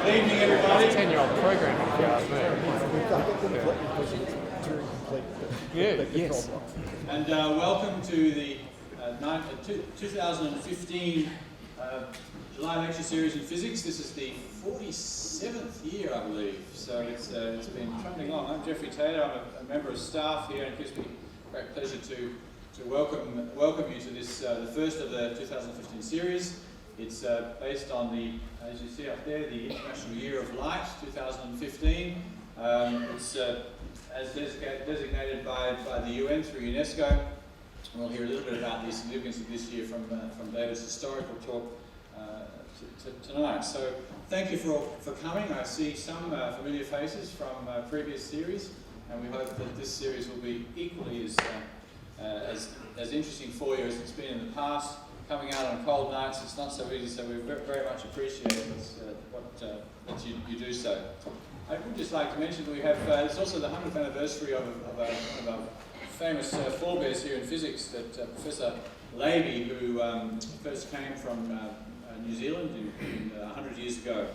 Good evening, everybody. It's a 10-year-old program, if you ask me. Yes. And welcome to the 2015 July lecture series in physics. This is the 47th year, I believe. So it's been trundling on. I'm Geoffrey Taylor. I'm a member of staff here, and it gives me great pleasure to welcome you to this the first of the 2015 series. It's based on the, as you see up there, the International Year of Light, 2015. It's as designated by the UN through UNESCO. We'll hear a little bit about the significance of this year from David's historical talk tonight. So thank you for coming. I see some familiar faces from previous series, and we hope that this series will be equally as interesting for you as it's been in the past. Coming out on cold nights, it's not so easy, so we very much appreciate that you do so. I would just like to mention that we have, it's also the 100th anniversary of a famous forebears here in physics, that Professor Levy, who first came from New Zealand 100 years ago,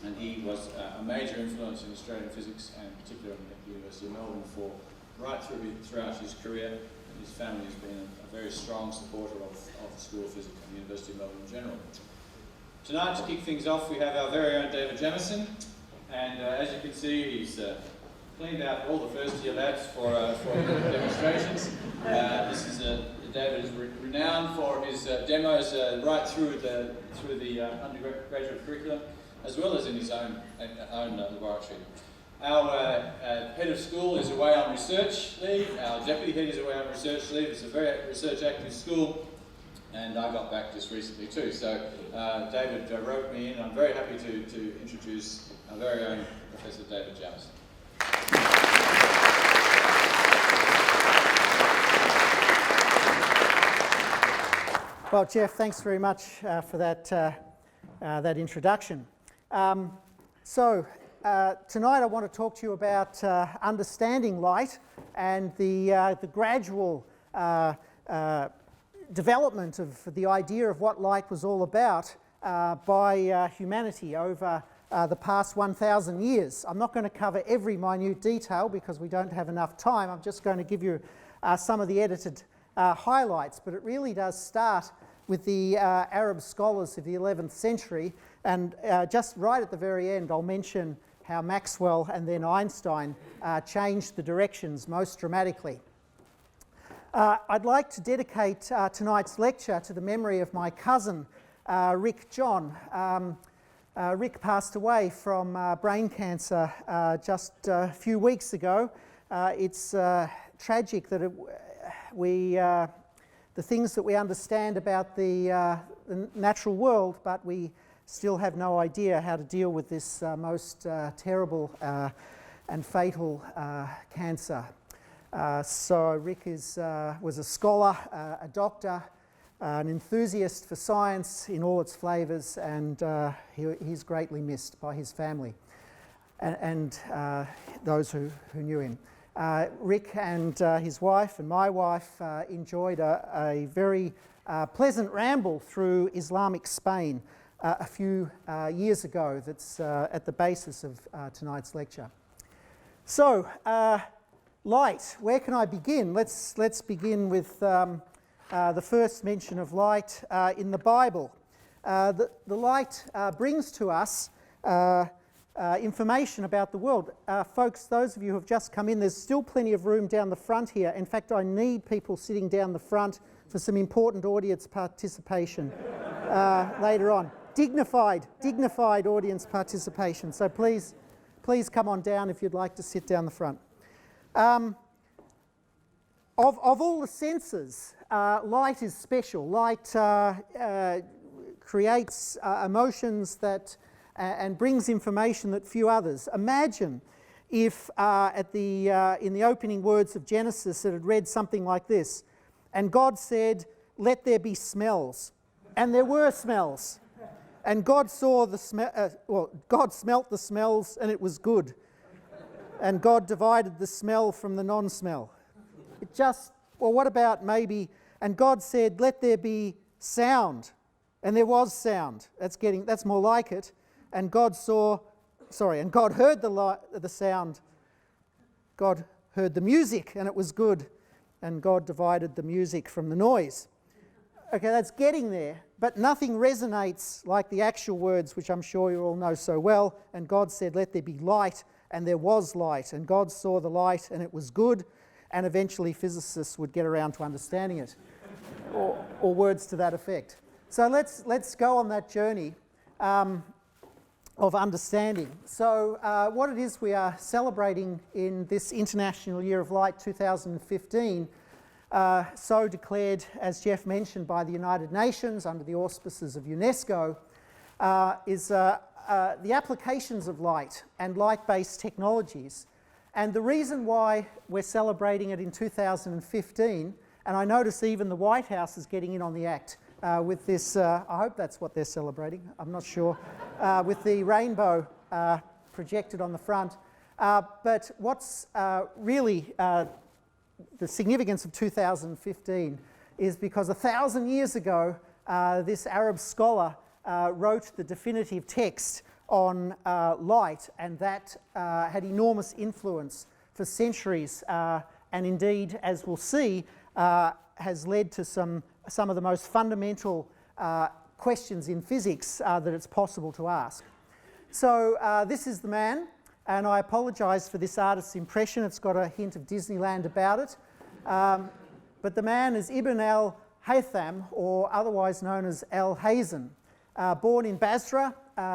and he was a major influence in Australian physics, and particularly at the University of Melbourne throughout his career. His family has been a very strong supporter of the School of Physics and the University of Melbourne in general. Tonight, to kick things off, we have our very own David Jamieson, and as you can see, he's cleaned out all the first-year labs for demonstrations. David is renowned for his demos right through the undergraduate curriculum, as well as in his own laboratory. Our head of school is away on research leave. Our deputy head is away on research leave. It's a very research active school, and I got back just recently too. So David wrote me in. I'm very happy to introduce our very own Professor David Jamieson. Well, Jeff, thanks very much for that introduction. Tonight I want to talk to you about understanding light and the gradual development of the idea of what light was all about by humanity over the past 1,000 years. I'm not going to cover every minute detail because we don't have enough time. I'm just going to give you some of the edited highlights, but it really does start with the Arab scholars of the 11th century, and just right at the very end I'll mention how Maxwell and then Einstein changed the directions most dramatically. I'd like to dedicate tonight's lecture to the memory of my cousin, Rick John. Rick passed away from brain cancer just a few weeks ago. It's tragic that the things that we understand about the natural world, but we still have no idea how to deal with this most terrible and fatal cancer. So Rick was a scholar, a doctor, an enthusiast for science in all its flavours, and he's greatly missed by his family and those who knew him. Rick and his wife and my wife enjoyed a very pleasant ramble through Islamic Spain a few years ago. That's at the basis of tonight's lecture. So, light. Where can I begin? Let's begin with the first mention of light in the Bible. The light brings to us information about the world. Folks, those of you who have just come in, there's still plenty of room down the front here. In fact, I need people sitting down the front for some important audience participation later on. Dignified audience participation. So please come on down if you'd like to sit down the front. Of all the senses, light is special. Light creates emotions that and brings information that few others. Imagine if in the opening words of Genesis it had read something like this: "And God said, let there be smells." And there were smells. And God saw God smelt the smells, and it was good. And God divided the smell from the non-smell. What about maybe, and God said, let there be sound. And there was sound. That's more like it. and God heard the sound. God heard the music, and it was good, and God divided the music from the noise. Okay, that's getting there, but nothing resonates like the actual words, which I'm sure you all know so well. And God said, "Let there be light," and there was light, and God saw the light, and it was good, and eventually physicists would get around to understanding it, or words to that effect. So let's go on that journey of understanding. So what it is we are celebrating in this International Year of Light 2015, so declared, as Jeff mentioned, by the United Nations under the auspices of UNESCO, is the applications of light and light-based technologies. And the reason why we're celebrating it in 2015, and I notice even the White House is getting in on the act with this, I hope that's what they're celebrating, I'm not sure, with the rainbow projected on the front. But what's really the significance of 2015 is because 1,000 years ago, this Arab scholar wrote the definitive text on light, and that had enormous influence for centuries, and indeed, as we'll see, has led to some of the most fundamental questions in physics that it's possible to ask. So this is the man, and I apologise for this artist's impression. It's got a hint of Disneyland about it. But the man is Ibn al-Haytham, or otherwise known as al-Hazen, born in Basra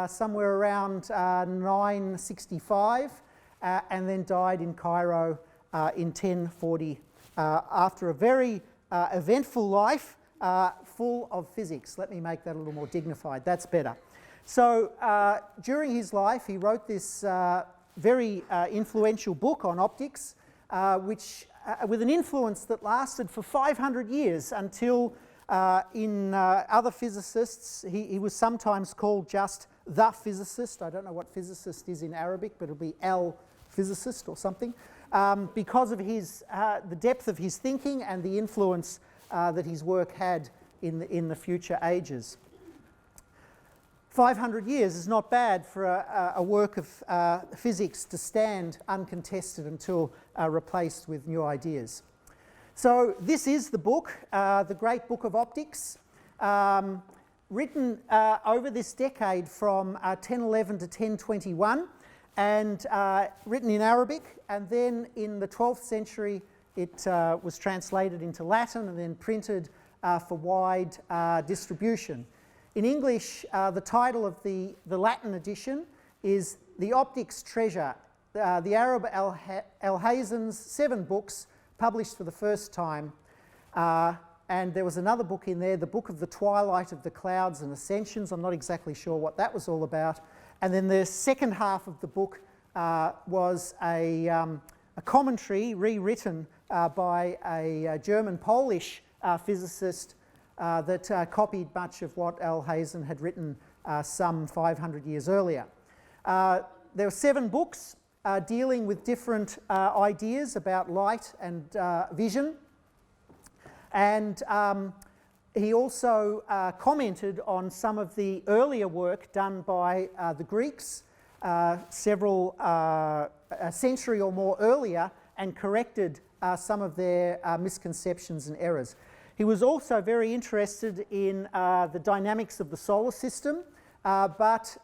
somewhere around 965, and then died in Cairo in 1040 after a very eventful life full of physics. Let me make that a little more dignified. That's better. So during his life, he wrote this very influential book on optics, which with an influence that lasted for 500 years until in other physicists, he was sometimes called just the physicist. I don't know what physicist is in Arabic, but it'll be al-physicist or something, because of his, the depth of his thinking and the influence that his work had in the future ages. 500 years is not bad for a work of physics to stand uncontested until replaced with new ideas. So this is the book, the Great Book of Optics, written over this decade from 1011 to 1021, and written in Arabic, and then in the 12th century it was translated into Latin and then printed for wide distribution. In English, the title of the Latin edition is The Optics Treasure, the Arab al-Hazen's 7 books published for the first time. And there was another book in there, the Book of the Twilight of the Clouds and Ascensions. I'm not exactly sure what that was all about. And then the second half of the book was a commentary rewritten by a German-Polish physicist that copied much of what al-Hazen had written some 500 years earlier. There were 7 books dealing with different ideas about light and vision, and he also commented on some of the earlier work done by the Greeks several a century or more earlier, and corrected some of their misconceptions and errors. He was also very interested in the dynamics of the solar system, but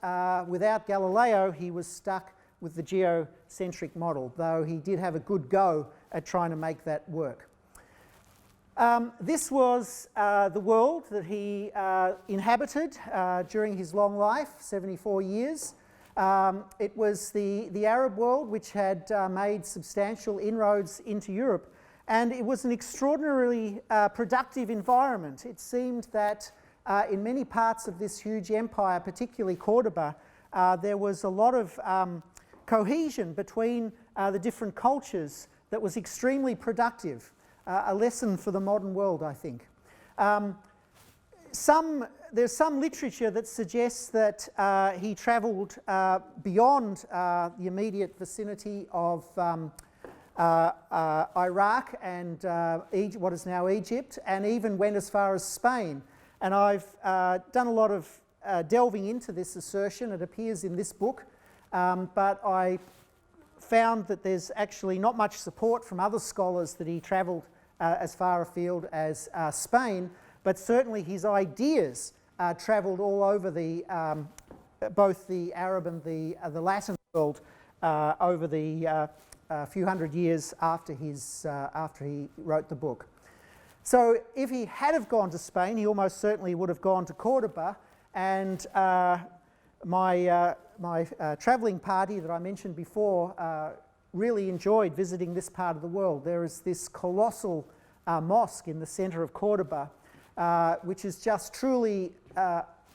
without Galileo he was stuck with the geocentric model, though he did have a good go at trying to make that work. This was the world that he inhabited during his long life, 74 years. It was the Arab world which had made substantial inroads into Europe, and it was an extraordinarily productive environment. It seemed that in many parts of this huge empire, particularly Cordoba, there was a lot of cohesion between the different cultures that was extremely productive. A lesson for the modern world, I think. There's some literature that suggests that he travelled beyond the immediate vicinity of Iraq and what is now Egypt, and even went as far as Spain. And I've done a lot of delving into this assertion. It appears in this book, but I found that there's actually not much support from other scholars that he travelled as far afield as Spain, but certainly his ideas travelled all over both the Arab and the Latin world over the few hundred years after he wrote the book. So if he had have gone to Spain, he almost certainly would have gone to Cordoba, and my travelling party that I mentioned before really enjoyed visiting this part of the world. There is this colossal mosque in the centre of Cordoba, which is just truly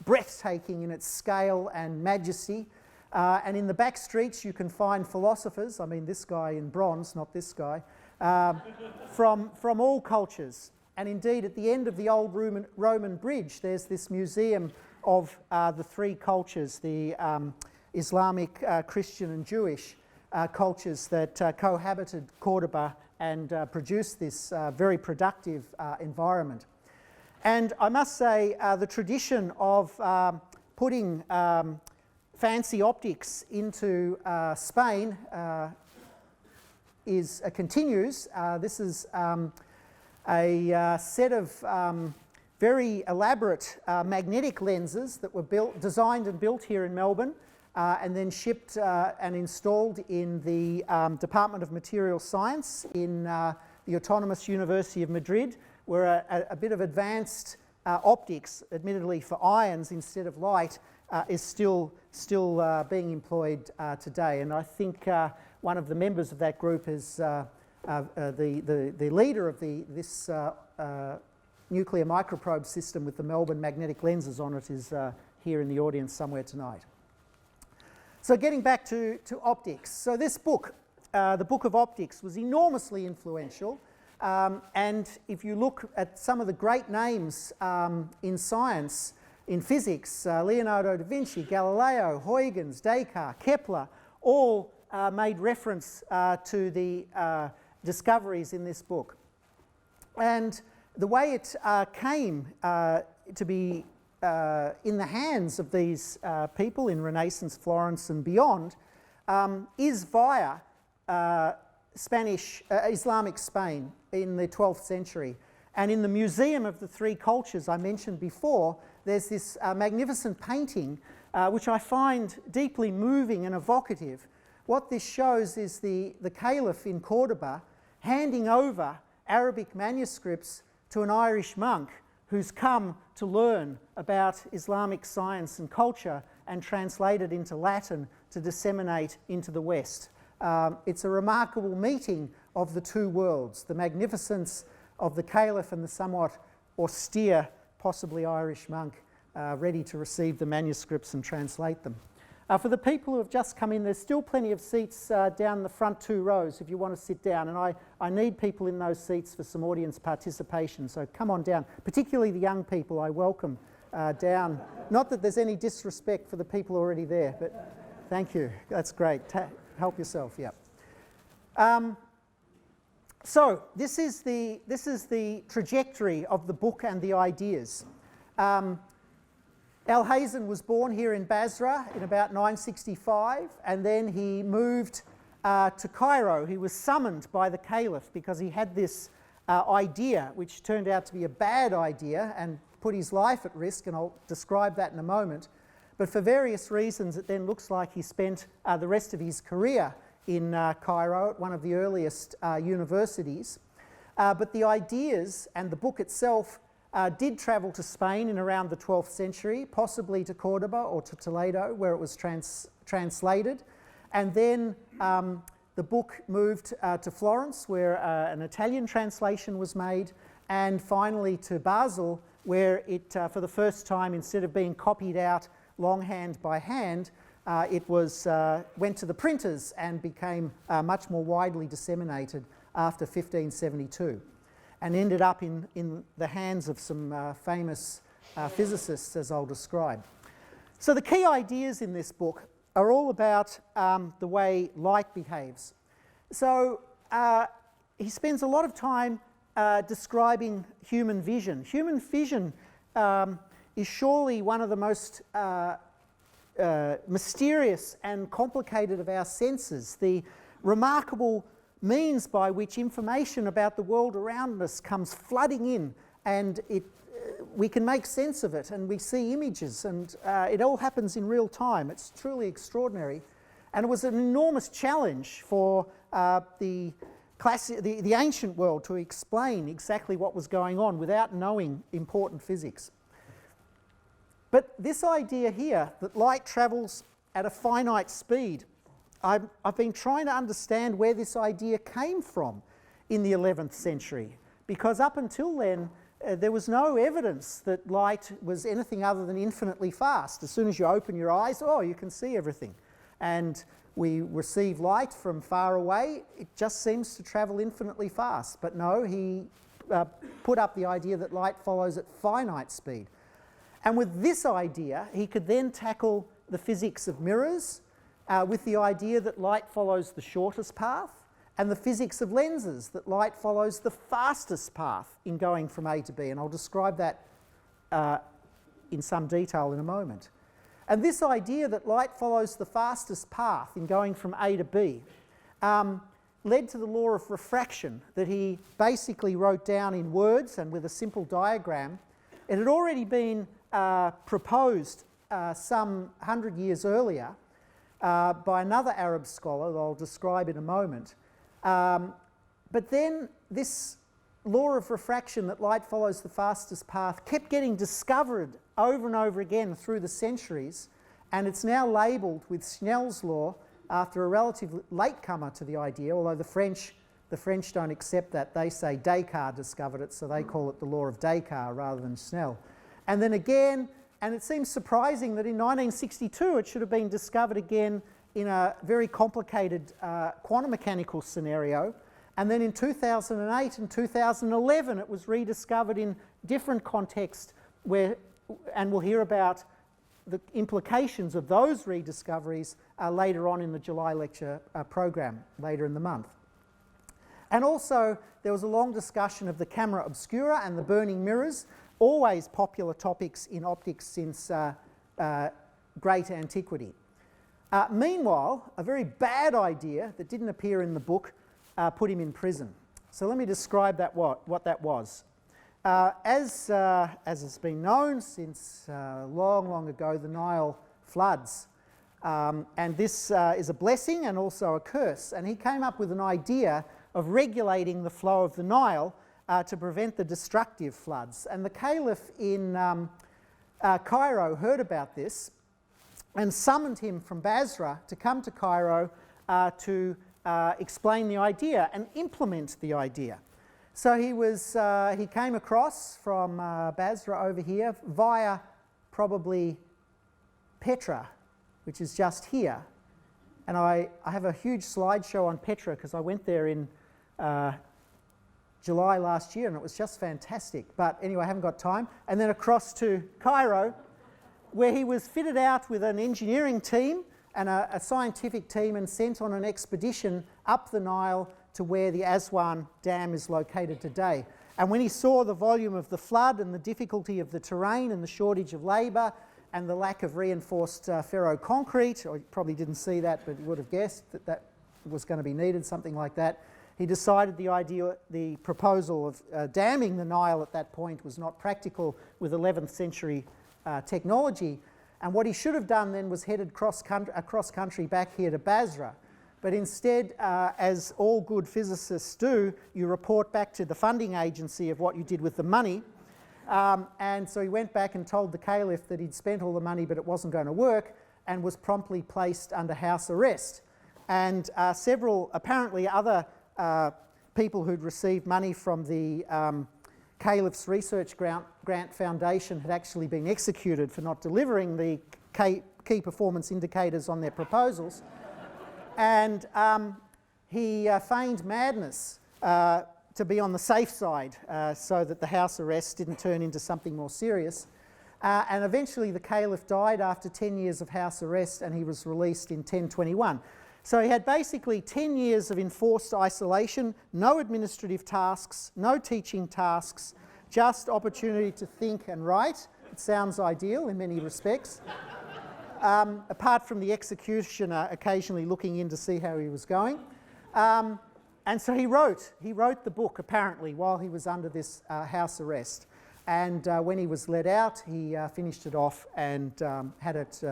breathtaking in its scale and majesty. And in the back streets you can find philosophers, I mean this guy in bronze, not this guy, from all cultures. And indeed at the end of the old Roman bridge there's this museum of the three cultures, the Islamic, Christian and Jewish cultures that cohabited Cordoba and produced this very productive environment. And I must say the tradition of putting fancy optics into Spain continues. This is a set of very elaborate magnetic lenses that were designed and built here in Melbourne and then shipped and installed in the Department of Material Science in the Autonomous University of Madrid, where a bit of advanced optics, admittedly for ions instead of light, is still being employed today. And I think one of the members of that group is the leader of this nuclear microprobe system with the Melbourne magnetic lenses on it is here in the audience somewhere tonight. So getting back to optics. So this book, the Book of Optics, was enormously influential. And if you look at some of the great names in science, in physics, Leonardo da Vinci, Galileo, Huygens, Descartes, Kepler, all made reference to the discoveries in this book. And the way it came to be in the hands of these people in Renaissance Florence and beyond is via Islamic Spain in the 12th century. And in the Museum of the Three Cultures I mentioned before, there's this magnificent painting which I find deeply moving and evocative. What this shows is the caliph in Cordoba handing over Arabic manuscripts to an Irish monk who's come to learn about Islamic science and culture and translate it into Latin to disseminate into the West. It's a remarkable meeting of the two worlds, the magnificence of the caliph and the somewhat austere, possibly Irish monk, ready to receive the manuscripts and translate them. For the people who have just come in, there's still plenty of seats down the front two rows if you want to sit down, and I need people in those seats for some audience participation, so come on down. Particularly the young people I welcome down. Not that there's any disrespect for the people already there, but thank you, that's great. Help yourself, yeah. So this is the trajectory of the book and the ideas. Hazen was born here in Basra in about 965, and then he moved to Cairo. He was summoned by the caliph because he had this idea, which turned out to be a bad idea and put his life at risk, and I'll describe that in a moment. But for various reasons, it then looks like he spent the rest of his career in Cairo at one of the earliest universities. But the ideas and the book itself did travel to Spain in around the 12th century, possibly to Cordoba or to Toledo, where it was translated. And then the book moved to Florence, where an Italian translation was made, and finally to Basel, where it, for the first time, instead of being copied out longhand by hand, it went to the printers and became much more widely disseminated after 1572. And ended up in the hands of some famous physicists, as I'll describe. So the key ideas in this book are all about the way light behaves. So he spends a lot of time describing human vision. Human vision is surely one of the most mysterious and complicated of our senses, the remarkable means by which information about the world around us comes flooding in, and we can make sense of it, and we see images, and it all happens in real time. It's truly extraordinary, and it was an enormous challenge for the ancient world to explain exactly what was going on without knowing important physics. But this idea here, that light travels at a finite speed, I've been trying to understand where this idea came from in the 11th century, because up until then there was no evidence that light was anything other than infinitely fast. As soon as you open your eyes, oh, you can see everything. And we receive light from far away, it just seems to travel infinitely fast. But no, he put up the idea that light follows at finite speed. And with this idea, he could then tackle the physics of mirrors with the idea that light follows the shortest path, and the physics of lenses, that light follows the fastest path in going from A to B. And I'll describe that in some detail in a moment. And this idea that light follows the fastest path in going from A to B led to the law of refraction that he basically wrote down in words and with a simple diagram. It had already been proposed some 100 years earlier by another Arab scholar that I'll describe in a moment. But then this law of refraction, that light follows the fastest path, kept getting discovered over and over again through the centuries, and it's now labelled with Snells Law after a relative latecomer to the idea, although the French don't accept that. They say Descartes discovered it, so they call it the law of Descartes rather than Snell. And then again, and it seems surprising that in 1962 it should have been discovered again in a very complicated quantum mechanical scenario, and then in 2008 and 2011 it was rediscovered in different contexts and we'll hear about the implications of those rediscoveries later on in the July lecture program, later in the month. And also there was a long discussion of the camera obscura and the burning mirrors, always popular topics in optics since great antiquity. Meanwhile, a very bad idea that didn't appear in the book put him in prison. So let me describe what that was. As has been known since long ago, the Nile Floods. And this is a blessing and also a curse. And he came up with an idea of regulating the flow of the Nile to prevent the destructive floods. And the caliph in Cairo heard about this and summoned him from Basra to come to Cairo to explain the idea and implement the idea. So he came across from Basra over here via probably Petra, which is just here. And I have a huge slideshow on Petra because I went there in July last year and it was just fantastic. But anyway, I haven't got time. And then across to Cairo, where he was fitted out with an engineering team and a scientific team and sent on an expedition up the Nile to where the Aswan Dam is located today. And when he saw the volume of the flood and the difficulty of the terrain and the shortage of labour and the lack of reinforced ferroconcrete, or you probably didn't see that, but you would have guessed that that was going to be needed, something like that, he decided the proposal of damming the Nile at that point was not practical with 11th century technology. And what he should have done then was headed across country back here to Basra. But instead, as all good physicists do, you report back to the funding agency of what you did with the money. And so he went back and told the caliph that he'd spent all the money but it wasn't going to work, and was promptly placed under house arrest. And several, apparently other people who'd received money from the Caliph's Research Grant Foundation had actually been executed for not delivering the key performance indicators on their proposals. And he feigned madness to be on the safe side so that the house arrest didn't turn into something more serious. And eventually the caliph died after 10 years of house arrest, and he was released in 1021. So he had basically 10 years of enforced isolation, no administrative tasks, no teaching tasks, just opportunity to think and write. It sounds ideal in many respects. Apart from the executioner occasionally looking in to see how he was going. And so he wrote the book apparently while he was under this house arrest. And when he was let out, he finished it off and had it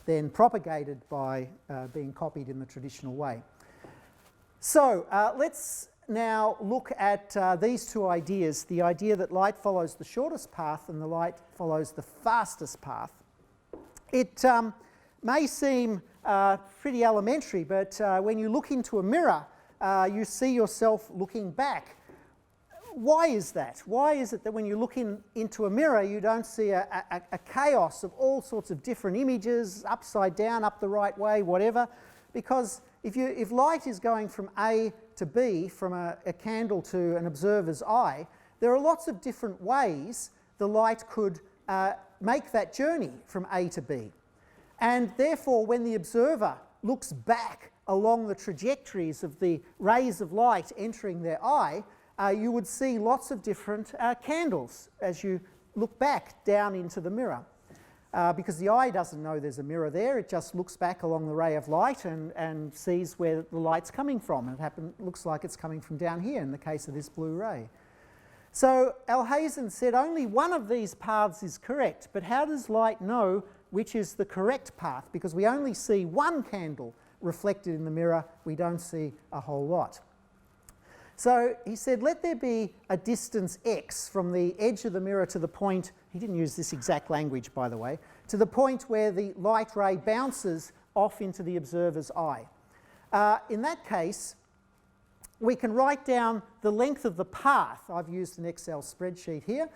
then propagated by being copied in the traditional way. So let's now look at these two ideas, the idea that light follows the shortest path and the light follows the fastest path. It may seem pretty elementary, but when you look into a mirror, you see yourself looking back. Why is that? Why is it that when you look into a mirror, you don't see a chaos of all sorts of different images, upside down, up the right way, whatever? Because if light is going from A to B, from a candle to an observer's eye, there are lots of different ways the light could make that journey from A to B. And therefore, when the observer looks back along the trajectories of the rays of light entering their eye, you would see lots of different candles as you look back down into the mirror. Because the eye doesn't know there's a mirror there, it just looks back along the ray of light and sees where the light's coming from. It looks like it's coming from down here in the case of this blue ray. So Hazen said only one of these paths is correct, but how does light know which is the correct path? Because we only see one candle reflected in the mirror, we don't see a whole lot. So he said, let there be a distance x from the edge of the mirror to the point, he didn't use this exact language by the way, to the point where the light ray bounces off into the observer's eye. In that case, we can write down the length of the path. I've used an Excel spreadsheet here.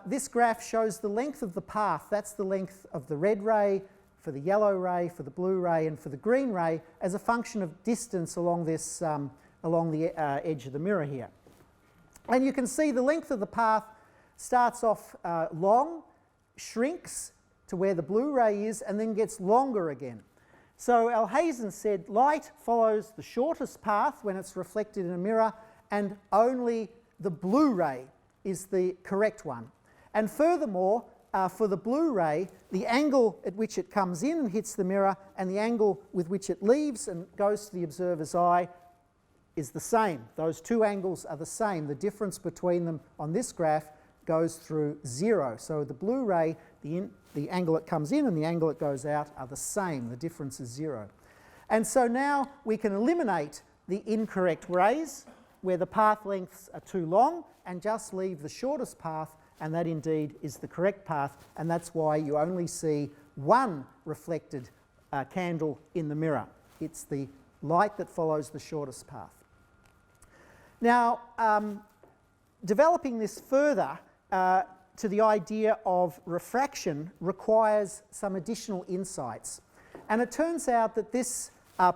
This graph shows the length of the path. That's the length of the red ray, for the yellow ray, for the blue ray, and for the green ray as a function of distance along this along the edge of the mirror here. And you can see the length of the path starts off long, shrinks to where the blue ray is, and then gets longer again. So Hazen said light follows the shortest path when it's reflected in a mirror, and only the blue ray is the correct one. And furthermore, for the blue ray, the angle at which it comes in and hits the mirror and the angle with which it leaves and goes to the observer's eye is the same. Those two angles are the same. The difference between them on this graph goes through 0. So the blue ray, the angle it comes in and the angle it goes out are the same. The difference is 0. And so now we can eliminate the incorrect rays where the path lengths are too long and just leave the shortest path, and that indeed is the correct path, and that's why you only see one reflected candle in the mirror. It's the light that follows the shortest path. Now, developing this further to the idea of refraction requires some additional insights. And it turns out that this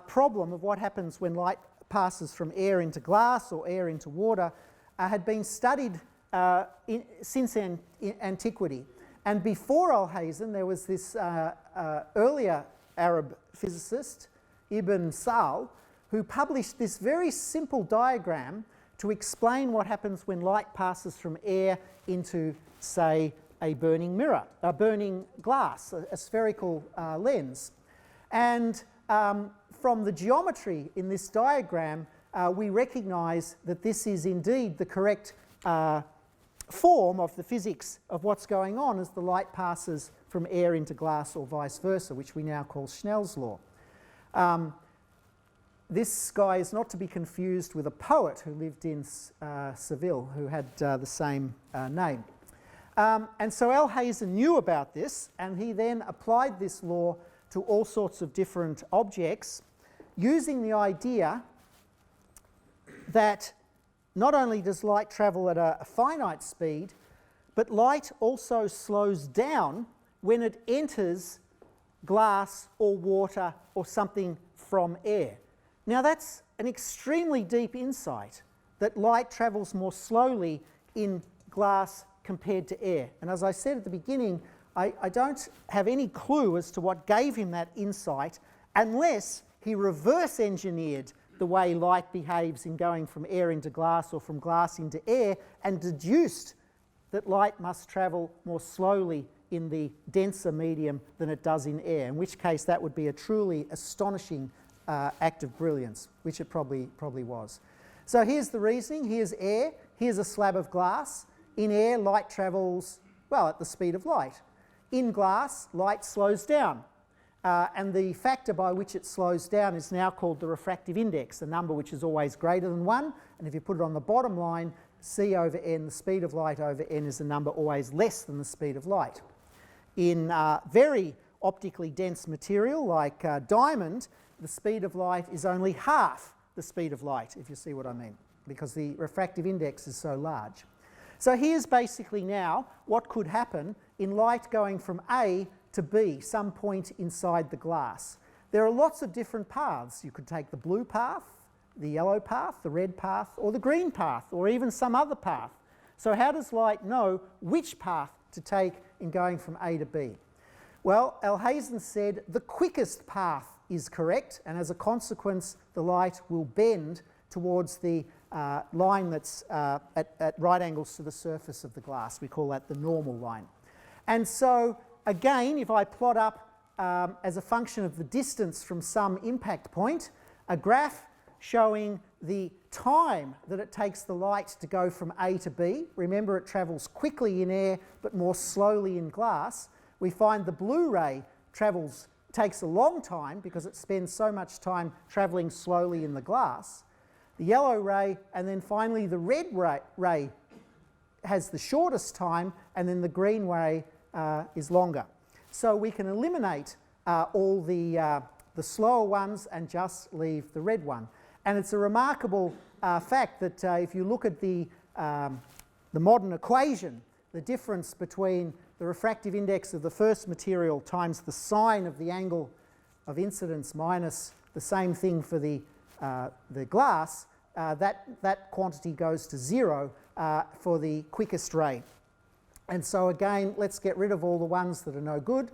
problem of what happens when light passes from air into glass or air into water had been studied since antiquity. And before Hazen, there was this earlier Arab physicist, Ibn Sal, who published this very simple diagram to explain what happens when light passes from air into, say, a burning mirror, a burning glass, a spherical lens. And from the geometry in this diagram, we recognise that this is indeed the correct form of the physics of what's going on as the light passes from air into glass or vice versa, which we now call Snells Law. This guy is not to be confused with a poet who lived in Seville who had the same name. And so Hazen knew about this, and he then applied this law to all sorts of different objects using the idea that not only does light travel at a finite speed, but light also slows down when it enters glass or water or something from air. Now that's an extremely deep insight, that light travels more slowly in glass compared to air. And as I said at the beginning, I don't have any clue as to what gave him that insight unless he reverse engineered the way light behaves in going from air into glass or from glass into air and deduced that light must travel more slowly in the denser medium than it does in air, in which case that would be a truly astonishing act of brilliance, which it probably was. So here's the reasoning. Here's air. Here's a slab of glass. In air, light travels, well, at the speed of light. In glass, light slows down. And the factor by which it slows down is now called the refractive index, the number which is always greater than 1. And if you put it on the bottom line, c over n, the speed of light over n, is a number always less than the speed of light. In very optically dense material like diamond, the speed of light is only half the speed of light, if you see what I mean, because the refractive index is so large. So here's basically now what could happen in light going from A to B, some point inside the glass. There are lots of different paths. You could take the blue path, the yellow path, the red path, or the green path, or even some other path. So how does light know which path to take in going from A to B? Well, Hazen said the quickest path is correct, and as a consequence, the light will bend towards the line that's at right angles to the surface of the glass. We call that the normal line. And so, again, if I plot up as a function of the distance from some impact point, a graph showing the time that it takes the light to go from A to B. Remember, it travels quickly in air but more slowly in glass. We find the blue ray takes a long time because it spends so much time travelling slowly in the glass. The yellow ray, and then finally the red ray has the shortest time, and then the green ray is longer. So we can eliminate all the slower ones and just leave the red one. And it's a remarkable fact that if you look at the modern equation, the difference between the refractive index of the first material times the sine of the angle of incidence minus the same thing for the glass, that quantity goes to 0 for the quickest ray. And so again, let's get rid of all the ones that are no good.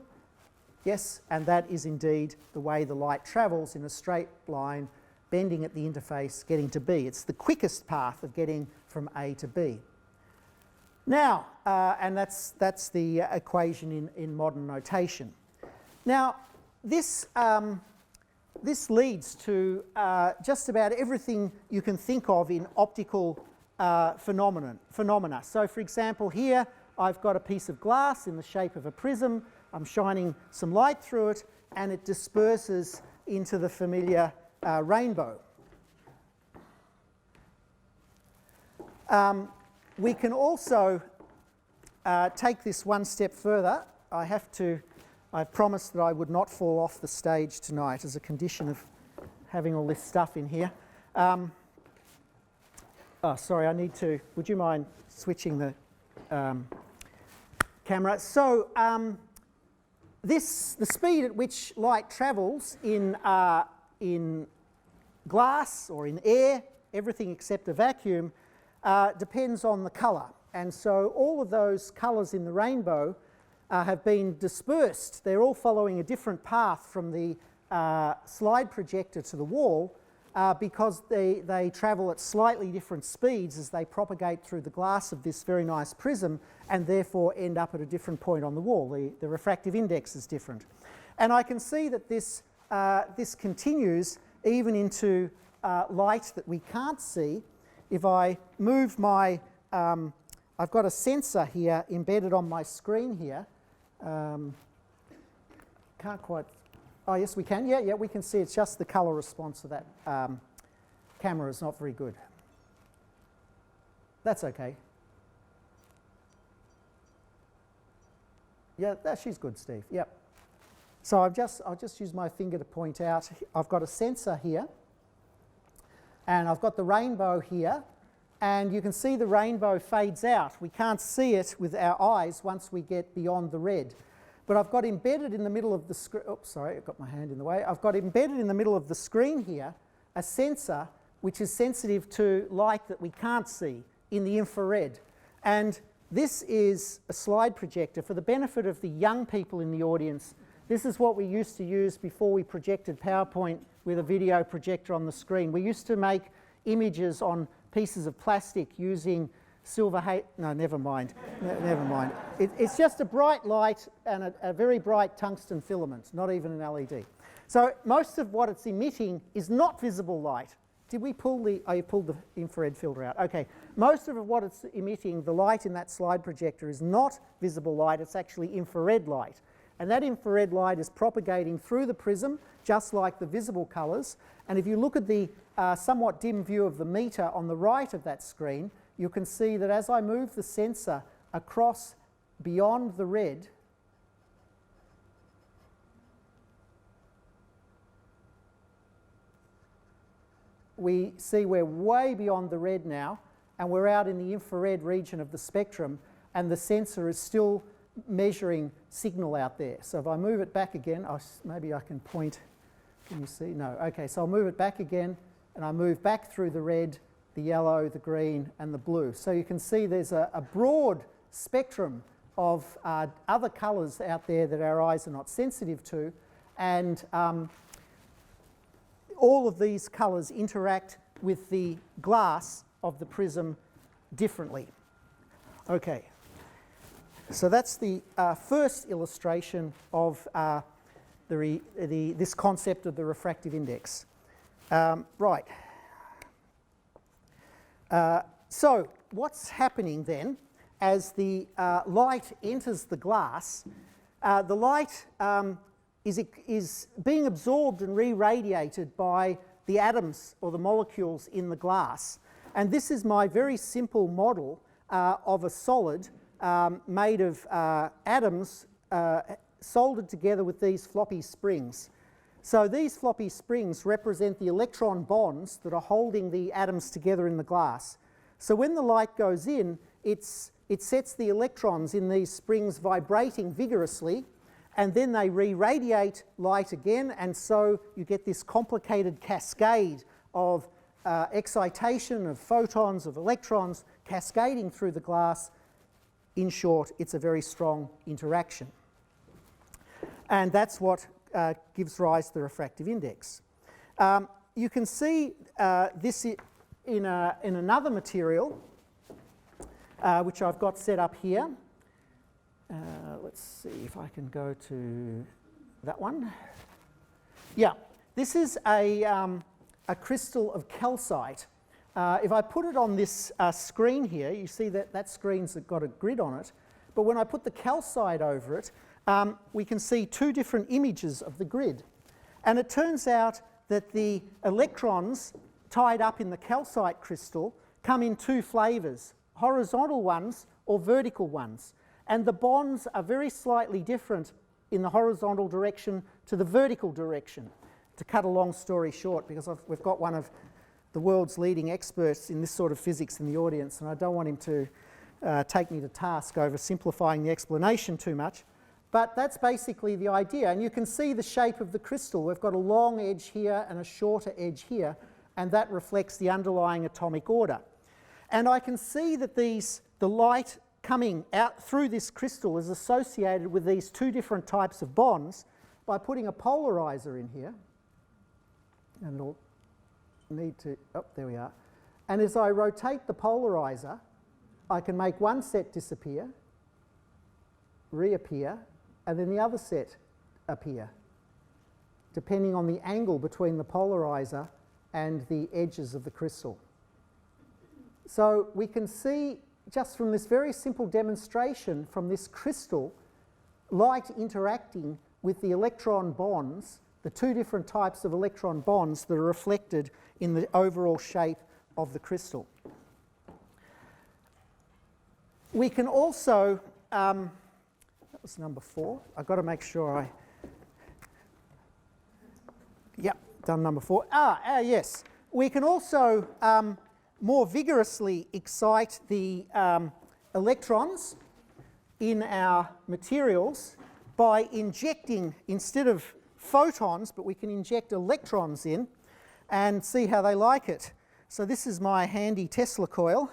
Yes, and that is indeed the way the light travels in a straight line, bending at the interface, getting to B. It's the quickest path of getting from A to B. Now, and that's the equation in modern notation. Now, this leads to just about everything you can think of in optical phenomena. So, for example, here I've got a piece of glass in the shape of a prism. I'm shining some light through it, and it disperses into the familiar rainbow. We can also take this one step further. I promised that I would not fall off the stage tonight as a condition of having all this stuff in here. Sorry, would you mind switching the camera? So the speed at which light travels in glass or in air, everything except a vacuum, depends on the colour. And so all of those colours in the rainbow have been dispersed. They're all following a different path from the slide projector to the wall because they travel at slightly different speeds as they propagate through the glass of this very nice prism and therefore end up at a different point on the wall. The refractive index is different. And I can see that this continues even into light that we can't see. If I move my, I've got a sensor here embedded on my screen here. Can't quite, oh yes we can, yeah, we can see it's just the colour response of that camera is not very good. That's okay. Yeah, she's good, Steve, yep. So I'll just use my finger to point out, I've got a sensor here, and I've got the rainbow here, and you can see the rainbow fades out. We can't see it with our eyes once we get beyond the red. But I've got embedded in the middle of the screen, oops, sorry, I've got my hand in the way. I've got embedded in the middle of the screen here a sensor which is sensitive to light that we can't see in the infrared. And this is a slide projector. For the benefit of the young people in the audience, this is what we used to use before we projected PowerPoint with a video projector on the screen. We used to make images on pieces of plastic using no, never mind. Never mind. It's just a bright light and a very bright tungsten filament, not even an LED. So most of what it's emitting is not visible light. Did we pull the, oh, you pulled the infrared filter out. Okay, most of what it's emitting, the light in that slide projector, is not visible light, it's actually infrared light. And that infrared light is propagating through the prism, just like the visible colours. And if you look at the somewhat dim view of the meter on the right of that screen, you can see that as I move the sensor across beyond the red, we see we're way beyond the red now, and we're out in the infrared region of the spectrum, and the sensor is still measuring signal out there. So if I move it back again, maybe I can point, can you see? No, okay, so I'll move it back again, and I move back through the red, the yellow, the green, and the blue. So you can see there's a broad spectrum of other colours out there that our eyes are not sensitive to, and all of these colours interact with the glass of the prism differently. Okay, so that's the first illustration of this concept of the refractive index. Right. So what's happening then as the light enters the glass? The light is being absorbed and re-radiated by the atoms or the molecules in the glass. And this is my very simple model of a solid made of atoms soldered together with these floppy springs. So these floppy springs represent the electron bonds that are holding the atoms together in the glass. So when the light goes in, it sets the electrons in these springs vibrating vigorously, and then they re-radiate light again, and so you get this complicated cascade of excitation of photons, of electrons cascading through the glass. In short, it's a very strong interaction. And that's what gives rise to the refractive index. You can see this in another material, which I've got set up here. Let's see if I can go to that one. Yeah, this is a crystal of calcite. If I put it on this screen here, you see that screen's got a grid on it, but when I put the calcite over it, we can see two different images of the grid. And it turns out that the electrons tied up in the calcite crystal come in two flavours, horizontal ones or vertical ones. And the bonds are very slightly different in the horizontal direction to the vertical direction. To cut a long story short, because we've got one of the world's leading experts in this sort of physics in the audience, and I don't want him to take me to task over simplifying the explanation too much. But that's basically the idea. And you can see the shape of the crystal. We've got a long edge here and a shorter edge here, and that reflects the underlying atomic order. And I can see that the light coming out through this crystal is associated with these two different types of bonds by putting a polarizer in here. And it'll need to, oh, there we are. And as I rotate the polarizer, I can make one set disappear, reappear, and then the other set appear, depending on the angle between the polarizer and the edges of the crystal. So we can see just from this very simple demonstration from this crystal, light interacting with the electron bonds, the two different types of electron bonds that are reflected in the overall shape of the crystal. We can also, that was number 4. I've got to make sure yep, done number 4. Yes. We can also more vigorously excite the electrons in our materials by injecting, instead of photons, but we can inject electrons in and see how they like it. So this is my handy Tesla coil.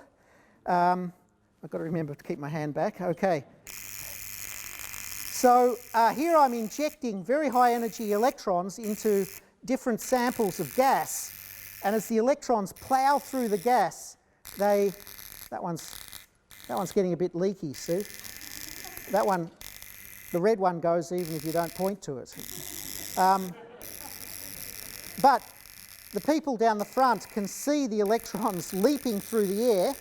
I've got to remember to keep my hand back. Okay. So here I'm injecting very high energy electrons into different samples of gas. And as the electrons plough through the gas, that one's That one's getting a bit leaky, see? That one, the red one goes even if you don't point to it. But the people down the front can see the electrons leaping through the air,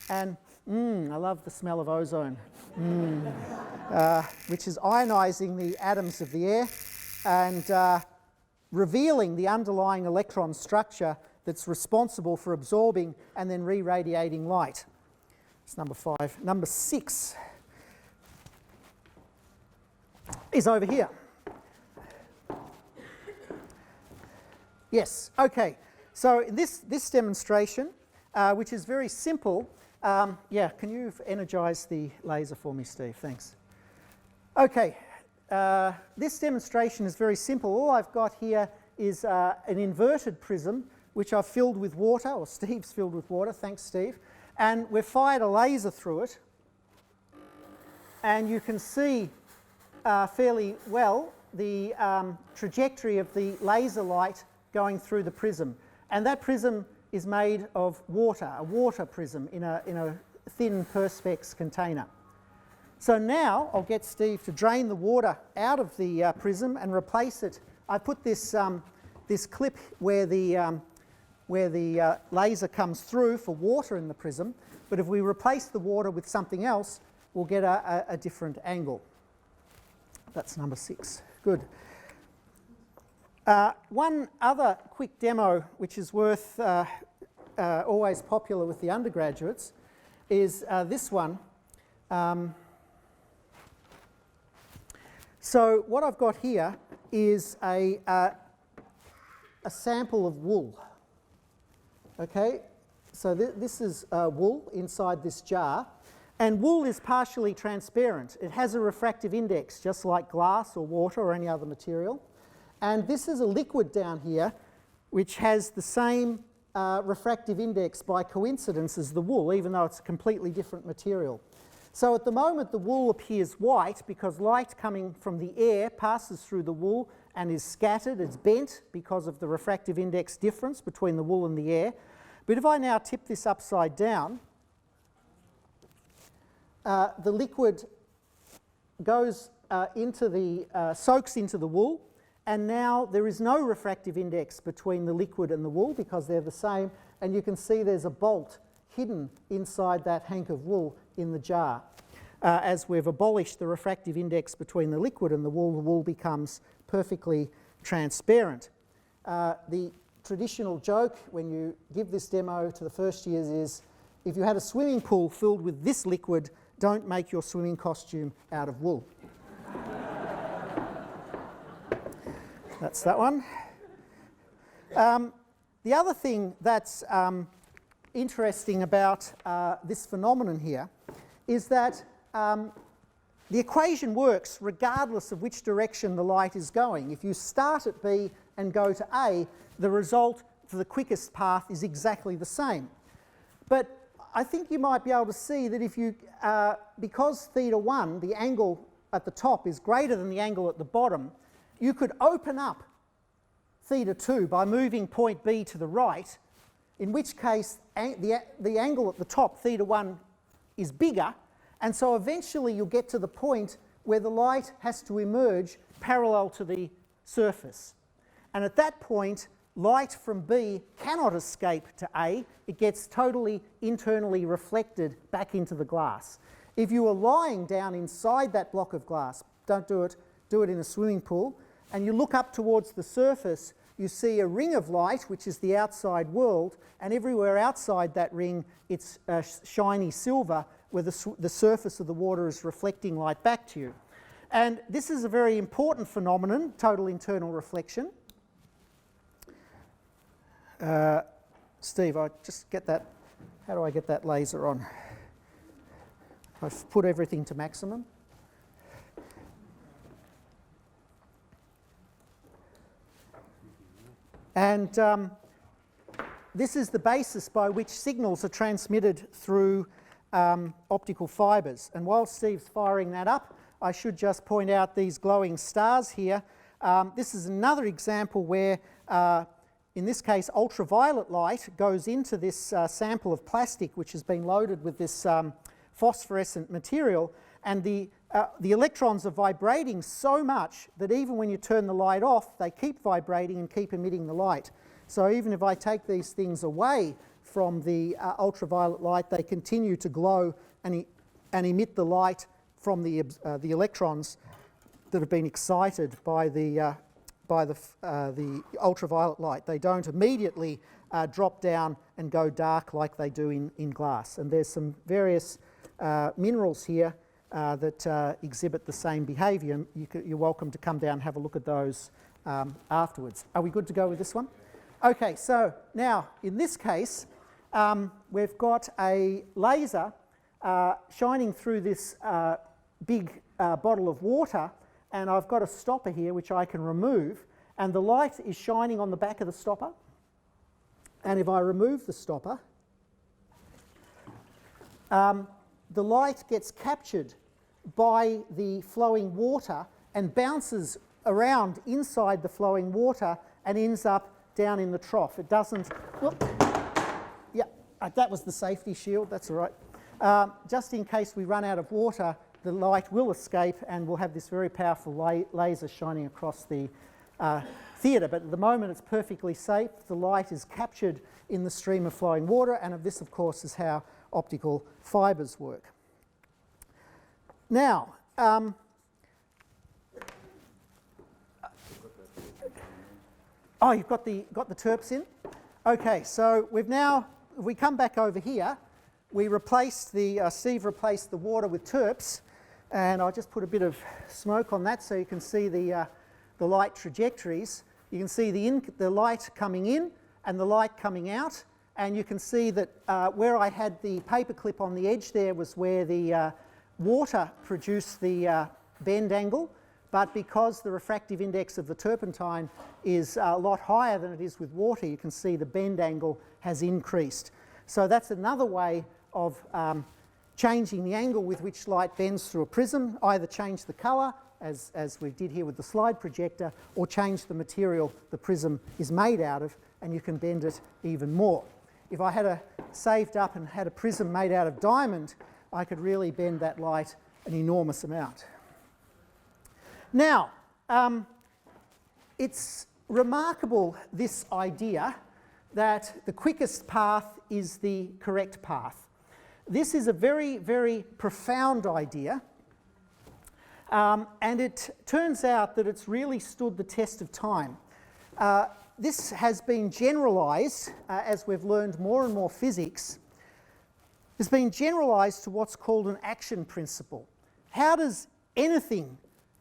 and I love the smell of ozone, which is ionising the atoms of the air and revealing the underlying electron structure that's responsible for absorbing and then re-radiating light. It's number 5. Number 6 is over here. Yes, okay. So this demonstration, which is very simple, yeah, can you energise the laser for me, Steve? Thanks. Okay, this demonstration is very simple. All I've got here is an inverted prism, which I've filled with water, or Steve's filled with water, thanks Steve, and we've fired a laser through it, and you can see fairly well the trajectory of the laser light going through the prism, and that prism is made of water, a water prism in a thin perspex container. So now I'll get Steve to drain the water out of the prism and replace it. I put this this clip where the laser comes through for water in the prism, but if we replace the water with something else, we'll get a different angle. That's number 6. Good. One other quick demo, which is worth always popular with the undergraduates, is this one. So what I've got here is a sample of wool. Okay, so this is wool inside this jar, and wool is partially transparent. It has a refractive index, just like glass or water or any other material. And this is a liquid down here, which has the same refractive index by coincidence as the wool, even though it's a completely different material. So at the moment, the wool appears white because light coming from the air passes through the wool and is scattered. It's bent because of the refractive index difference between the wool and the air. But if I now tip this upside down, the liquid goes soaks into the wool, and now there is no refractive index between the liquid and the wool because they're the same, and you can see there's a bolt hidden inside that hank of wool in the jar. As we've abolished the refractive index between the liquid and the wool becomes perfectly transparent. The traditional joke when you give this demo to the first years is, if you had a swimming pool filled with this liquid, don't make your swimming costume out of wool. That's that one. The other thing that's interesting about this phenomenon here is that the equation works regardless of which direction the light is going. If you start at B and go to A, the result for the quickest path is exactly the same. But I think you might be able to see that if you, because θ1, the angle at the top, is greater than the angle at the bottom, you could open up θ2 by moving point B to the right, in which case the angle at the top, θ1, is bigger, and so eventually you'll get to the point where the light has to emerge parallel to the surface. And at that point, light from B cannot escape to A. It gets totally internally reflected back into the glass. If you are lying down inside that block of glass, don't do it, do it in a swimming pool, and you look up towards the surface, you see a ring of light, which is the outside world, and everywhere outside that ring it's shiny silver, where the surface of the water is reflecting light back to you. And this is a very important phenomenon, total internal reflection. Steve, I just get that, how do I get that laser on? I've put everything to maximum. And this is the basis by which signals are transmitted through optical fibres. And while Steve's firing that up, I should just point out these glowing stars here. This is another example where in this case ultraviolet light, goes into this sample of plastic which has been loaded with this phosphorescent material, and the electrons are vibrating so much that even when you turn the light off, they keep vibrating and keep emitting the light. So even if I take these things away from the ultraviolet light, they continue to glow and emit the light from the electrons that have been excited by the ultraviolet light. They don't immediately drop down and go dark like they do in glass. And there's some various minerals here that exhibit the same behaviour. You're welcome to come down and have a look at those afterwards. Are we good to go with this one? Okay, so now in this case we've got a laser shining through this big bottle of water, and I've got a stopper here which I can remove, and the light is shining on the back of the stopper. And if I remove the stopper, the light gets captured by the flowing water and bounces around inside the flowing water and ends up down in the trough. It doesn't... Whoop, yeah, that was the safety shield, that's all right. Just in case we run out of water, the light will escape and we'll have this very powerful laser shining across the theatre. But at the moment it's perfectly safe. The light is captured in the stream of flowing water, and this of course is how optical fibres work. Now, oh, you've got the terps in? Okay, so we've now, if we come back over here, we replaced Steve replaced the water with terps, and I'll just put a bit of smoke on that so you can see the light trajectories. You can see the light coming in and the light coming out, and you can see that where I had the paperclip on the edge there was where the water produced the bend angle, but because the refractive index of the turpentine is a lot higher than it is with water, you can see the bend angle has increased. So that's another way of changing the angle with which light bends through a prism. Either change the colour, as we did here with the slide projector, or change the material the prism is made out of, and you can bend it even more. If I had saved up and had a prism made out of diamond, I could really bend that light an enormous amount. Now, it's remarkable, this idea that the quickest path is the correct path. This is a very, very profound idea, and it turns out that it's really stood the test of time. This has been generalised, as we've learned more and more physics. It's been generalised to what's called an action principle. How does anything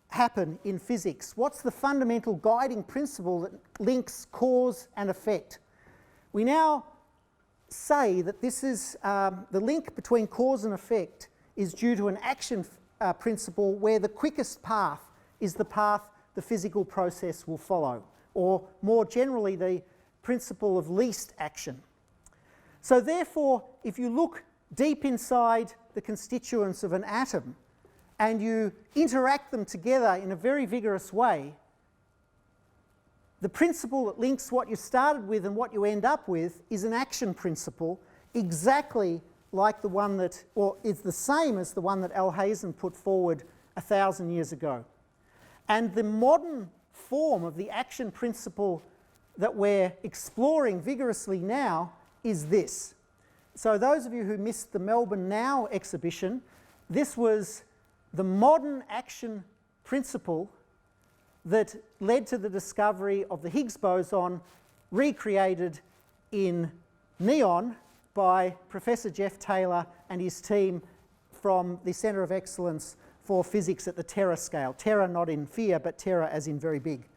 happen in physics? What's the fundamental guiding principle that links cause and effect? We now say that this is the link between cause and effect is due to an action principle where the quickest path is the path the physical process will follow, or more generally the principle of least action. So therefore, if you look deep inside the constituents of an atom and you interact them together in a very vigorous way, the principle that links what you started with and what you end up with is an action principle, exactly like the one that, or is the same as the one that Hazen put forward 1,000 years ago. And the modern form of the action principle that we're exploring vigorously now is this. So those of you who missed the Melbourne Now exhibition, this was the modern action principle that led to the discovery of the Higgs boson, recreated in neon by Professor Jeff Taylor and his team from the Centre of Excellence for Physics at the Terra scale. Terra not in fear, but Terra as in very big.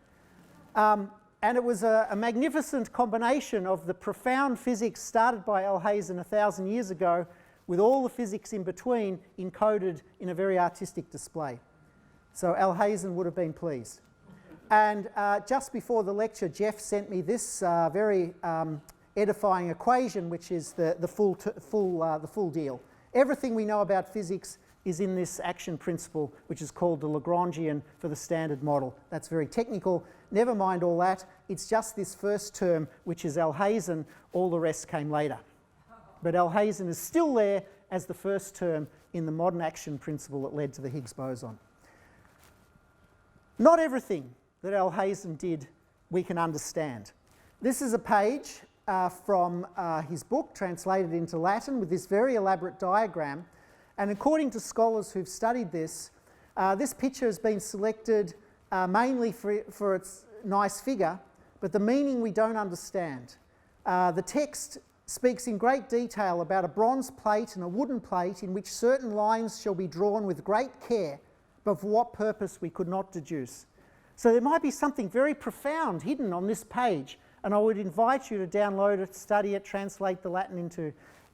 And it was a magnificent combination of the profound physics started by Hazen 1,000 years ago with all the physics in between encoded in a very artistic display. So Hazen would have been pleased. And just before the lecture, Jeff sent me this very edifying equation, which is the full deal. Everything we know about physics is in this action principle, which is called the Lagrangian for the standard model. That's very technical. Never mind all that. It's just this first term, which is Hazen. All the rest came later. But Hazen is still there as the first term in the modern action principle that led to the Higgs boson. Not everything that Hazen did we can understand. This is a page from his book, translated into Latin, with this very elaborate diagram. And according to scholars who've studied this, this picture has been selected mainly for its nice figure, but the meaning we don't understand. The text speaks in great detail about a bronze plate and a wooden plate in which certain lines shall be drawn with great care, but for what purpose we could not deduce. So there might be something very profound hidden on this page, and I would invite you to download it, study it, translate the Latin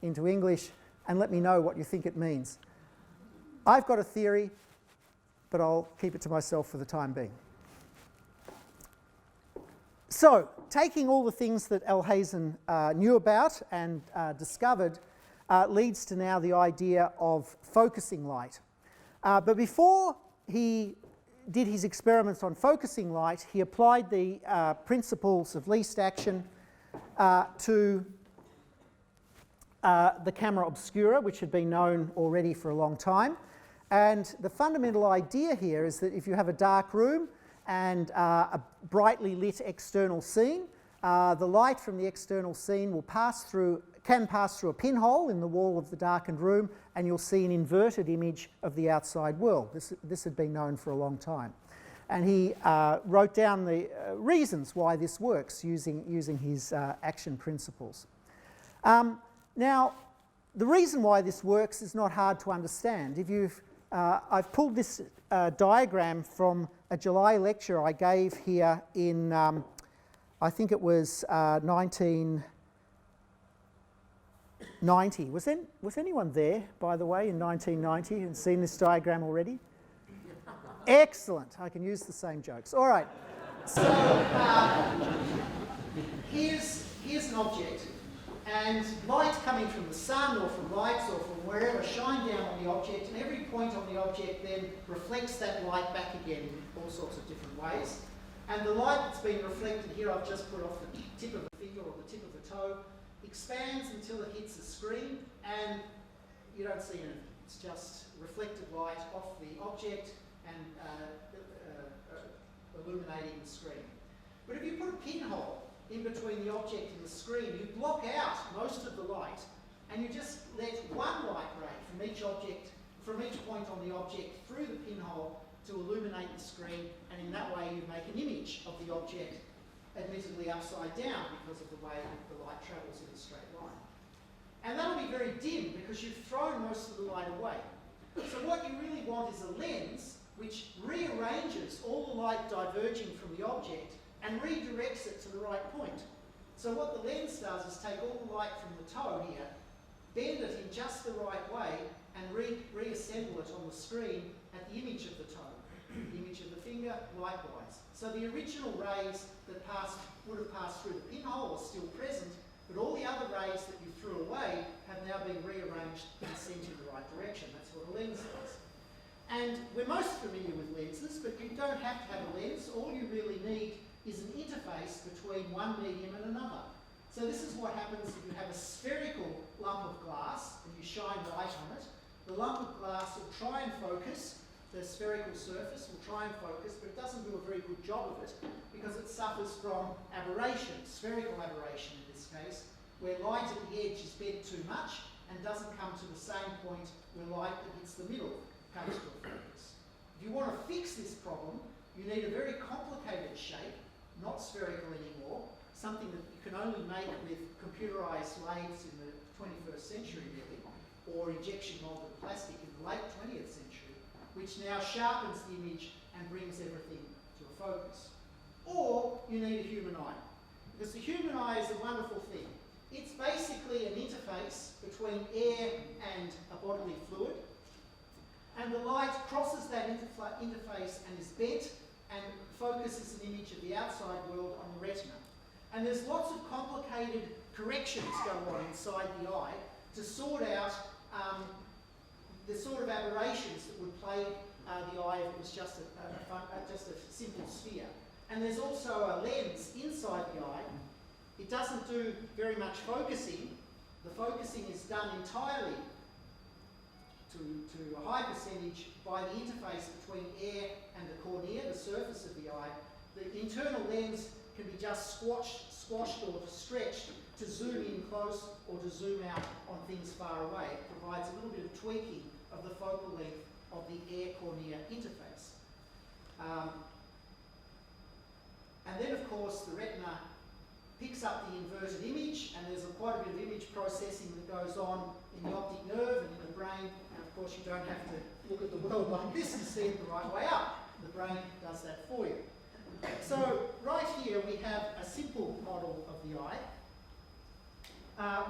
into English, and let me know what you think it means. I've got a theory, but I'll keep it to myself for the time being. So, taking all the things that Hazen knew about and discovered leads to now the idea of focusing light. But before he did his experiments on focusing light, he applied the principles of least action to the camera obscura, which had been known already for a long time. And the fundamental idea here is that if you have a dark room and a brightly lit external scene, the light from the external scene will can pass through a pinhole in the wall of the darkened room, and you'll see an inverted image of the outside world. This had been known for a long time. And he wrote down the reasons why this works using his action principles. Now, the reason why this works is not hard to understand. I've pulled this diagram from a July lecture I gave here in, I think it was 1990. Was anyone there, by the way, in 1990 and seen this diagram already? Excellent. I can use the same jokes. All right. So here's an object. And light coming from the sun or from lights or from wherever shine down on the object, and every point on the object then reflects that light back again in all sorts of different ways. And the light that's been reflected here, I've just put off the tip of the finger or the tip of the toe, expands until it hits the screen, and you don't see anything. It's just reflected light off the object and illuminating the screen. But if you put a pinhole in between the object and the screen, you block out most of the light, and you just let one light ray from each point on the object through the pinhole to illuminate the screen, and in that way you make an image of the object, admittedly upside down because of the way the light travels in a straight line. And that'll be very dim because you've thrown most of the light away. So what you really want is a lens which rearranges all the light diverging from the object and redirects it to the right point. So what the lens does is take all the light from the toe here, bend it in just the right way, and reassemble it on the screen at the image of the toe, the image of the finger, likewise. So the original rays that would have passed through the pinhole are still present, but all the other rays that you threw away have now been rearranged and sent in the right direction. That's what a lens does. And we're most familiar with lenses, but you don't have to have a lens. All you really need is an interface between one medium and another. So this is what happens if you have a spherical lump of glass and you shine light on it. The lump of glass will try and focus, the spherical surface will try and focus, but it doesn't do a very good job of it because it suffers from aberration, spherical aberration in this case, where light at the edge is bent too much and doesn't come to the same point where light that hits the middle comes to a focus. If you want to fix this problem, you need a very complicated shape, not spherical anymore, something that you can only make with computerized lathes in the 21st century really, or injection molded plastic in the late 20th century, which now sharpens the image and brings everything to a focus. Or you need a human eye, because the human eye is a wonderful thing. It's basically an interface between air and a bodily fluid, and the light crosses that interface and is bent and focuses an image of the outside world on the retina. And there's lots of complicated corrections go on inside the eye to sort out the sort of aberrations that would plague the eye if it was just a simple sphere. And there's also a lens inside the eye. It doesn't do very much focusing. The focusing is done entirely to a high percentage by the interface between air and the cornea, the surface of the eye. The internal lens can be just squashed or stretched to zoom in close or to zoom out on things far away. It provides a little bit of tweaking of the focal length of the air-cornea interface. And then, of course, the retina picks up the inverted image, and there's quite a bit of image processing that goes on in the optic nerve and in the brain. And of course, you don't have to look at the world like this and see it the right way up. The brain does that for you. So right here we have a simple model of the eye,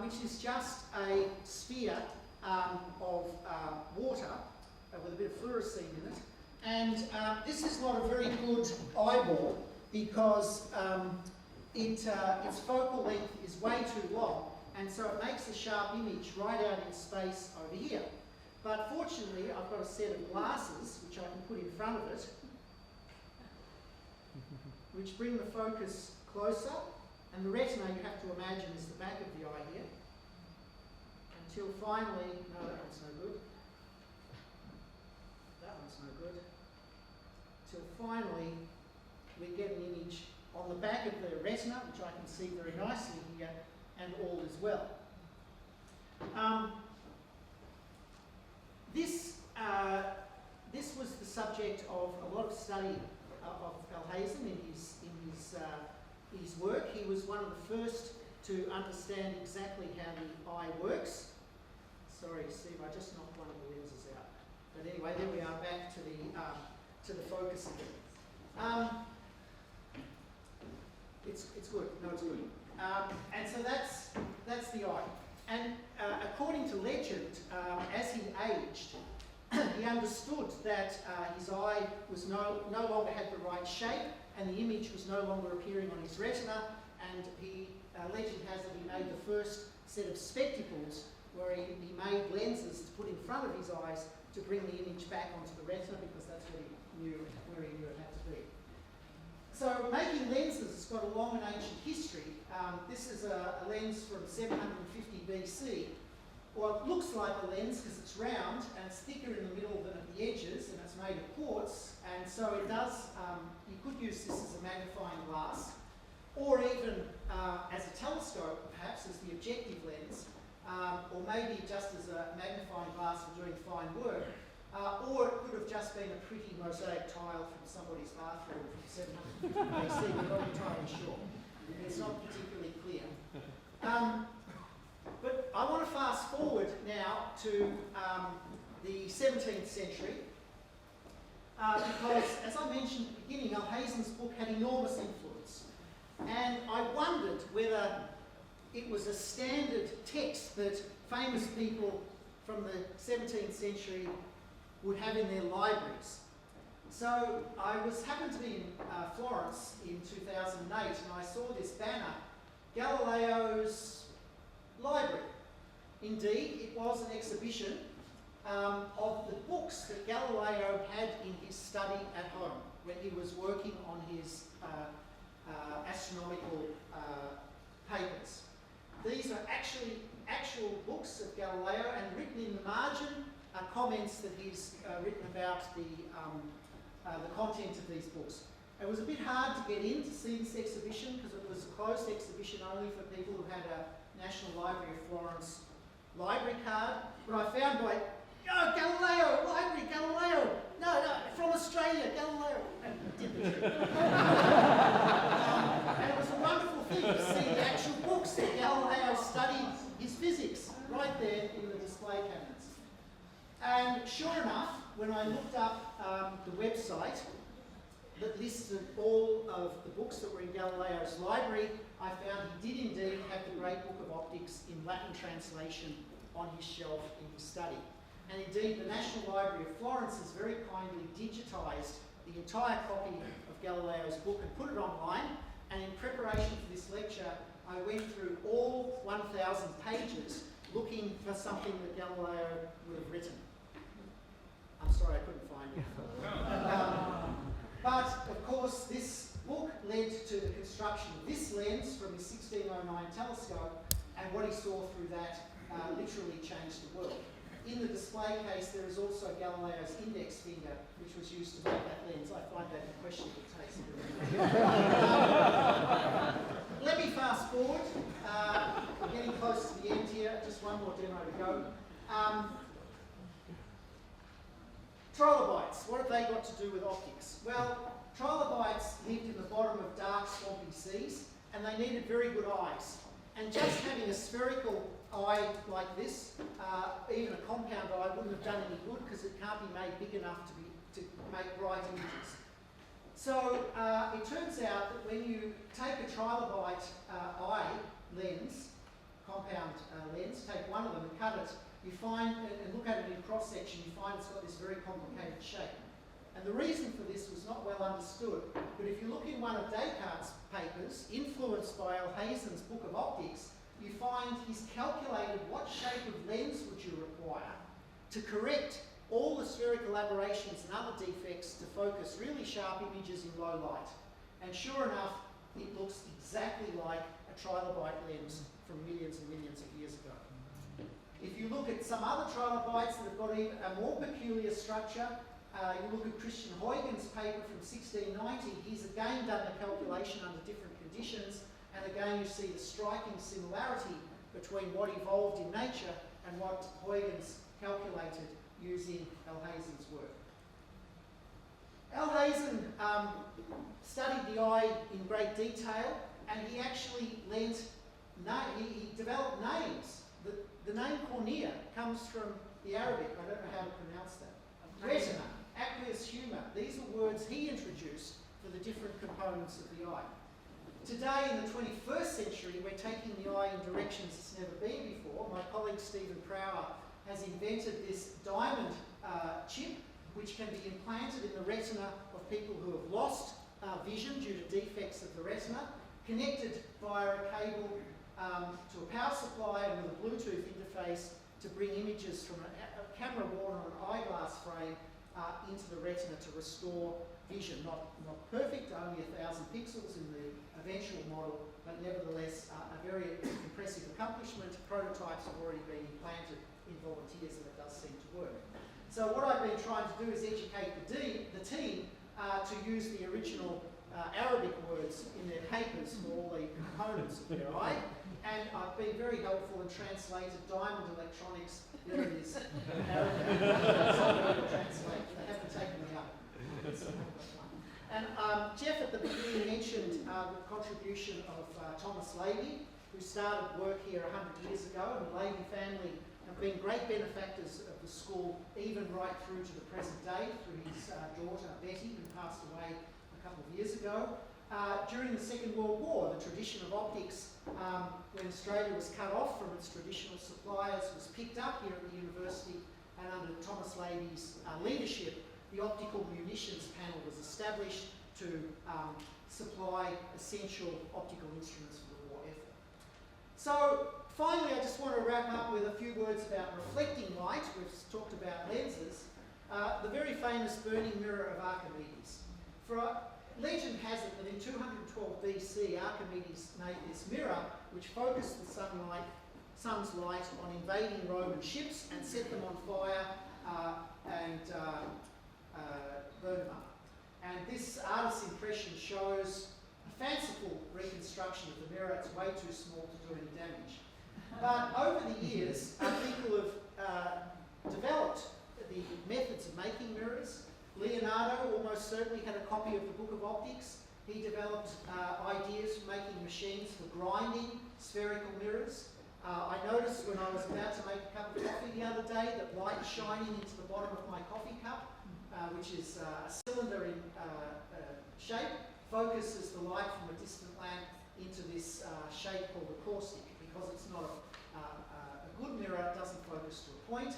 which is just a sphere of water with a bit of fluorescein in it. And this is not a very good eyeball because its focal length is way too long, and so it makes a sharp image right out in space over here. But fortunately, I've got a set of glasses which I can put in front of it, which bring the focus closer, and the retina, you have to imagine, is the back of the eye here, until finally, no, that one's no good. That one's no good. Till finally, we get an image on the back of the retina, which I can see very nicely here, and all is well. This was the subject of a lot of study of Hazen in his work. He was one of the first to understand exactly how the eye works. Sorry, Steve, I just knocked one of the lenses out. But anyway, there we are, back to the focus again. It's good. No, it's good. And so that's the eye. And according to legend, as he aged, he understood that his eye was no longer had the right shape, and the image was no longer appearing on his retina. And legend has that he made the first set of spectacles where he made lenses to put in front of his eyes to bring the image back onto the retina, because that's what he knew, where he knew it had to be. So making lenses has got a long and ancient history. This is a lens from 750 BC. Well, it looks like a lens because it's round and it's thicker in the middle than at the edges, and it's made of quartz, and so it does, you could use this as a magnifying glass, or even as a telescope, perhaps, as the objective lens, or maybe just as a magnifying glass for doing fine work, or it could have just been a pretty mosaic tile from somebody's bathroom from 750 BC, we're not entirely sure. It's not particularly clear. But I want to fast forward now to the 17th century, because, as I mentioned at the beginning, Hazen's book had enormous influence. And I wondered whether it was a standard text that famous people from the 17th century would have in their libraries. So I happened to be in Florence in 2008, and I saw this banner, Galileos Library. Indeed, it was an exhibition of the books that Galileo had in his study at home when he was working on his astronomical papers. These are actual books of Galileo, and written in the margin are comments that he's written about the content of these books. It was a bit hard to get in to see this exhibition because it was a closed exhibition only for people who had a National Library of Florence library card. But I found Galileo, library, Galileo, no, from Australia, Galileo, and did the trick. And it was a wonderful thing to see the actual books that Galileo studied his physics right there in the display cabinets. And sure enough, when I looked up the website that listed all of the books that were in Galileo's library, I found he did indeed have the Great Book of Optics in Latin translation on his shelf in his study. And indeed, the National Library of Florence has very kindly digitised the entire copy of Galileo's book and put it online. And in preparation for this lecture, I went through all 1,000 pages looking for something that Galileo would have written. remind you. But, of course, this book led to the construction of this lens from his 1609 telescope, and what he saw through that literally changed the world. In the display case, there is also Galileo's index finger, which was used to make that lens. I find that a questionable taste. Let me fast forward. We're getting close to the end here. Just one more demo to go. Trilobites, what have they got to do with optics? Well, trilobites lived in the bottom of dark, swampy seas, and they needed very good eyes. And just having a spherical eye like this, even a compound eye, wouldn't have done any good because it can't be made big enough to make bright images. So it turns out that when you take a trilobite eye lens, compound lens, take one of them and cut it, you find, and look at it in cross-section, you find it's got this very complicated shape. And the reason for this was not well understood, but if you look in one of Descartes' papers, influenced by Hazen's Book of Optics, you find he's calculated what shape of lens would you require to correct all the spherical aberrations and other defects to focus really sharp images in low light. And sure enough, it looks exactly like a trilobite lens from millions and millions of years ago. If you look at some other trilobites that have got even a more peculiar structure, you look at Christian Huygens' paper from 1690, he's again done the calculation under different conditions, and again you see the striking similarity between what evolved in nature and what Huygens calculated using Hazen's work. Hazen studied the eye in great detail, and he actually he developed names. The name cornea comes from the Arabic, I don't know how to pronounce that. Retina, aqueous humor, these are words he introduced for the different components of the eye. Today, in the 21st century, we're taking the eye in directions it's never been before. My colleague Stephen Prower has invented this diamond chip, which can be implanted in the retina of people who have lost vision due to defects of the retina, connected via a cable to a power supply and with a Bluetooth interface to bring images from a camera worn on an eyeglass frame into the retina to restore vision. Not perfect, only 1,000 pixels in the eventual model, but nevertheless a very impressive accomplishment. Prototypes have already been implanted in volunteers, and it does seem to work. So what I've been trying to do is educate the team to use the original Arabic words in their papers for all the components of their eye. And I've been very helpful and translated diamond electronics. There it is. Arabic. Translate. They haven't taken me up. And Jeff at the beginning mentioned the contribution of Thomas Lavey, who started work here 100 years ago, and the Lavey family have been great benefactors of the school, even right through to the present day, through his daughter Betty, who passed away a couple of years ago. During the Second World War, the tradition of optics, when Australia was cut off from its traditional suppliers, was picked up here at the university, and under Thomas Lavey's leadership, the Optical Munitions Panel was established to supply essential optical instruments for the war effort. So finally, I just want to wrap up with a few words about reflecting light. We've talked about lenses. The very famous burning mirror of Archimedes. Legend has it that in 212 BC, Archimedes made this mirror which focused the sun's light on invading Roman ships and set them on fire and burn them up. And this artist's impression shows a fanciful reconstruction of the mirror. It's way too small to do any damage. But over the years, people have developed the methods of making mirrors. Leonardo almost certainly had a copy of the Book of Optics. He developed ideas for making machines for grinding spherical mirrors. I noticed when I was about to make a cup of coffee the other day that light shining into the bottom of my coffee cup, which is a cylinder in shape, focuses the light from a distant lamp into this shape called a caustic. Because it's not a good mirror, it doesn't focus to a point.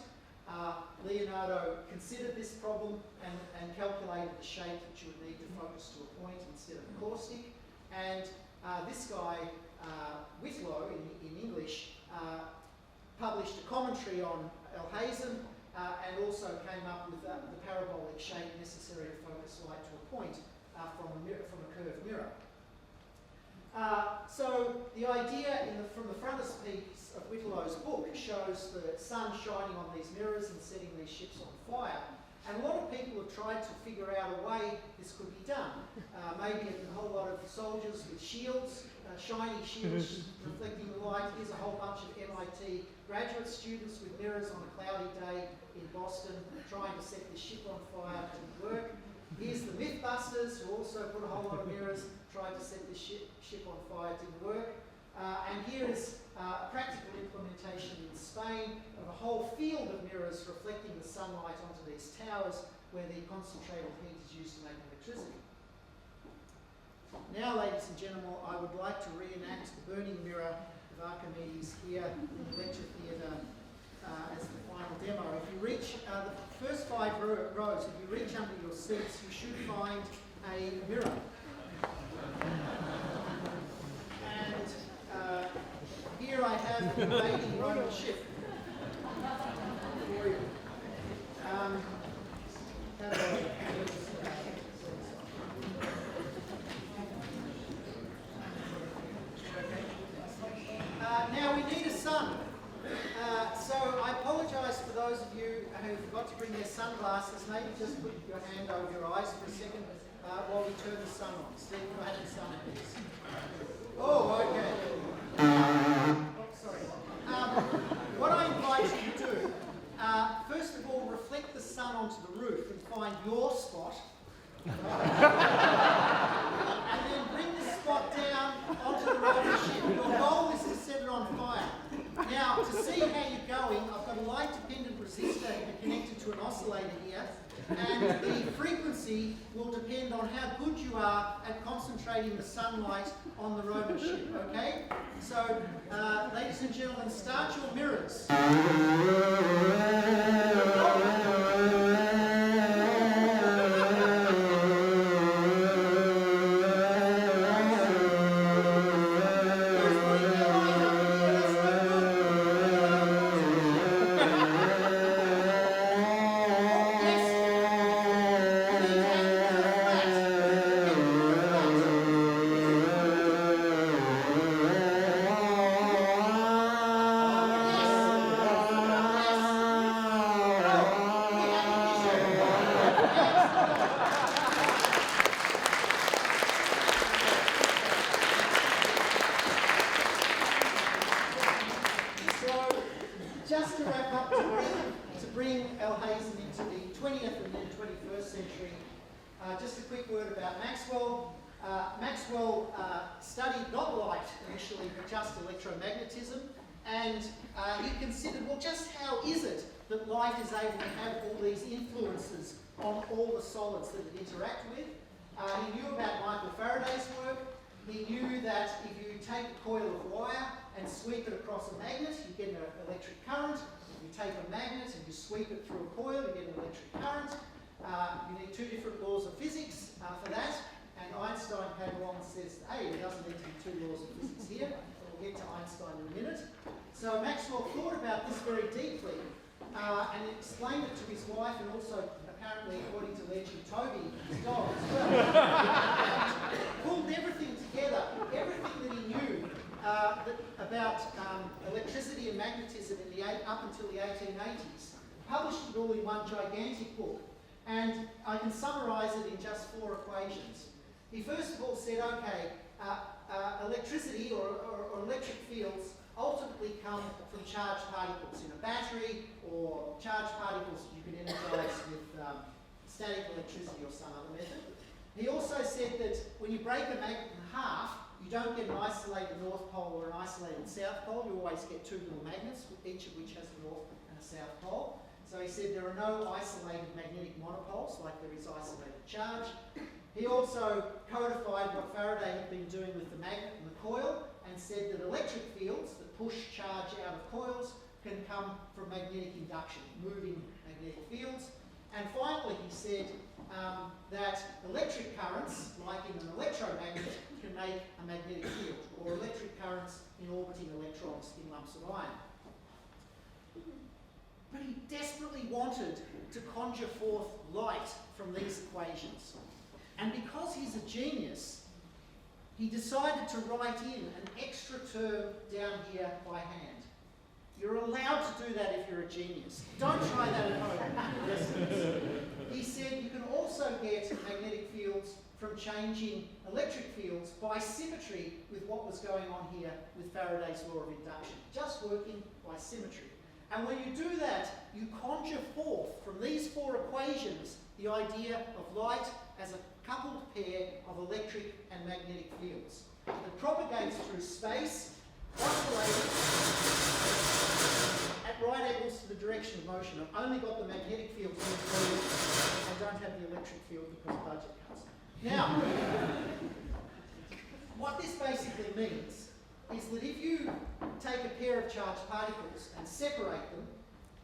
Leonardo considered this problem and calculated the shape that you would need to focus to a point instead of a caustic. And this guy, Whitlow in English, published a commentary on Hazen, and also came up with the parabolic shape necessary to focus light to a point from a curved mirror. So the idea from the frontispiece of Galileos Book shows the sun shining on these mirrors and setting these ships on fire. And a lot of people have tried to figure out a way this could be done. Maybe a whole lot of soldiers with shields, shiny shields reflecting the light. Here's a whole bunch of MIT graduate students with mirrors on a cloudy day in Boston trying to set this ship on fire. It didn't work. Here's the Mythbusters, who also put a whole lot of mirrors, tried to set this ship on fire. It didn't work. And here is a practical implementation in Spain of a whole field of mirrors reflecting the sunlight onto these towers where the concentrated heat is used to make electricity. Now, ladies and gentlemen, I would like to reenact the burning mirror of Archimedes here in the lecture theatre as the final demo. If you reach the first 5 rows, if you reach under your seats, you should find a mirror. And here I have an invading Roman ship for you. Now we need a sun. So I apologise for those of you who forgot to bring their sunglasses. Maybe just put your hand over your eyes for a second while we turn the sun on. Steve, I have the sun, please. Oh, okay. Oh, sorry. What I invite you to do, first of all, reflect the sun onto the roof and find your spot. And then bring the spot down onto the Roman ship. Your goal is to set it on fire. Now, to see how you're going, I've got a light-dependent resistor connected to an oscillator here, and the frequency will depend on how good you are at concentrating the sunlight on the Roman ship, okay? So, ladies and gentlemen, start your mirrors. Just to wrap up, to bring Hazen into the 20th and then 21st century, just a quick word about Maxwell. Maxwell studied not light initially, but just electromagnetism, and he considered, well, just how is it that light is able to have all these influences on all the solids that it interacts with? He knew about Michael Faraday's work. He knew that if you take a coil of wire and sweep it across a magnet, you get an electric current. If you take a magnet and you sweep it through a coil, you get an electric current. You need 2 different laws of physics for that. And Einstein came along and says, hey, there doesn't need to be 2 laws of physics here. We'll get to Einstein in a minute. So Maxwell thought about this very deeply and explained it to his wife, and also apparently, according to legend, Toby, his dog as well. Pulled everything together, everything that he knew about electricity and magnetism up until the 1880s, published it all in one gigantic book. And I can summarise it in just 4 equations. He first of all said, okay, electricity or electric fields ultimately come from charged particles in a battery, or charged particles you can energise with static electricity or some other method. He also said that when you break a magnet in half, you don't get an isolated north pole or an isolated south pole. You always get 2 little magnets, each of which has a north and a south pole. So he said there are no isolated magnetic monopoles like there is isolated charge. He also codified what Faraday had been doing with the magnet and the coil, and said that electric fields that push charge out of coils can come from magnetic induction, moving magnetic fields. And finally he said that electric currents, like in an electromagnet, can make a magnetic field, or electric currents in orbiting electrons in lumps of iron. But he desperately wanted to conjure forth light from these equations. And because he's a genius, he decided to write in an extra term down here by hand. You're allowed to do that if you're a genius. Don't try that at home. He said you can also get magnetic fields from changing electric fields by symmetry with what was going on here with Faraday's law of induction, just working by symmetry. And when you do that, you conjure forth from these four equations the idea of light as a coupled pair of electric and magnetic fields that propagates through space, oscillating at right angles to the direction of motion. I've only got the magnetic field here for you. I don't have the electric field because of budget cuts. Now, what this basically means is that if you take a pair of charged particles and separate them,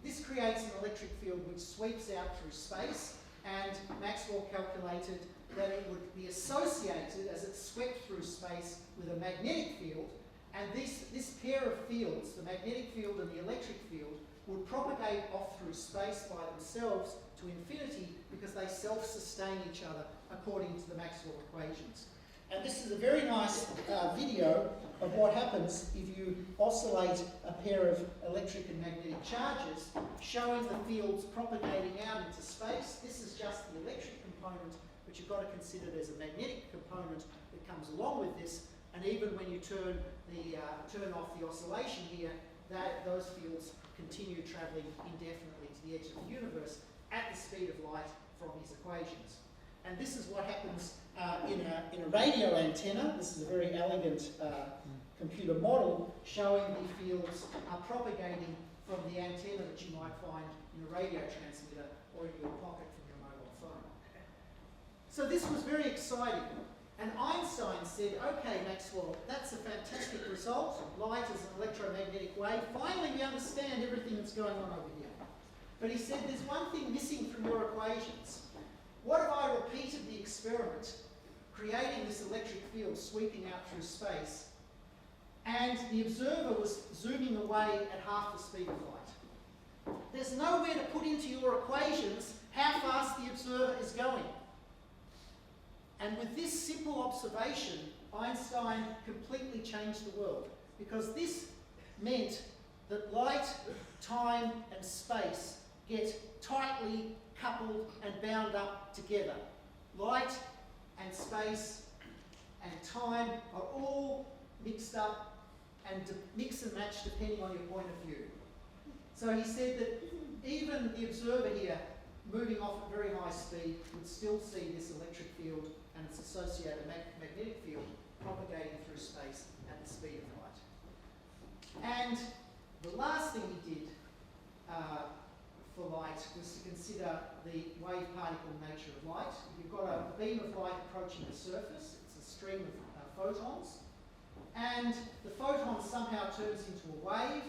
this creates an electric field which sweeps out through space, and Maxwell calculated that it would be associated as it swept through space with a magnetic field, and this pair of fields, the magnetic field and the electric field, would propagate off through space by themselves to infinity because they self-sustain each other according to the Maxwell equations. And this is a very nice video of what happens if you oscillate a pair of electric and magnetic charges, showing the fields propagating out into space. This is just the electric component, but you've got to consider there's a magnetic component that comes along with this, and even when you turn off the oscillation here, those fields continue travelling indefinitely to the edge of the universe at the speed of light from his equations. And this is what happens in a radio antenna. This is a very elegant computer model showing the fields are propagating from the antenna that you might find in a radio transmitter or in your pocket from your mobile phone. So this was very exciting. And Einstein said, okay, Maxwell, that's a fantastic result. Light is an electromagnetic wave. Finally, we understand everything that's going on over here. But he said, there's one thing missing from your equations. What if I repeated the experiment, creating this electric field sweeping out through space, and the observer was zooming away at half the speed of light? There's nowhere to put into your equations how fast the observer is going. And with this simple observation, Einstein completely changed the world, because this meant that light, time, and space get tightly coupled and bound up together. Light and space and time are all mixed up and mix and match depending on your point of view. So he said that even the observer here, moving off at very high speed, would still see this electric field and its associated magnetic field propagating through space at the speed of light. And the last thing he did for light was to consider the wave-particle nature of light. If you've got a beam of light approaching the surface, it's a stream of photons, and the photon somehow turns into a wave,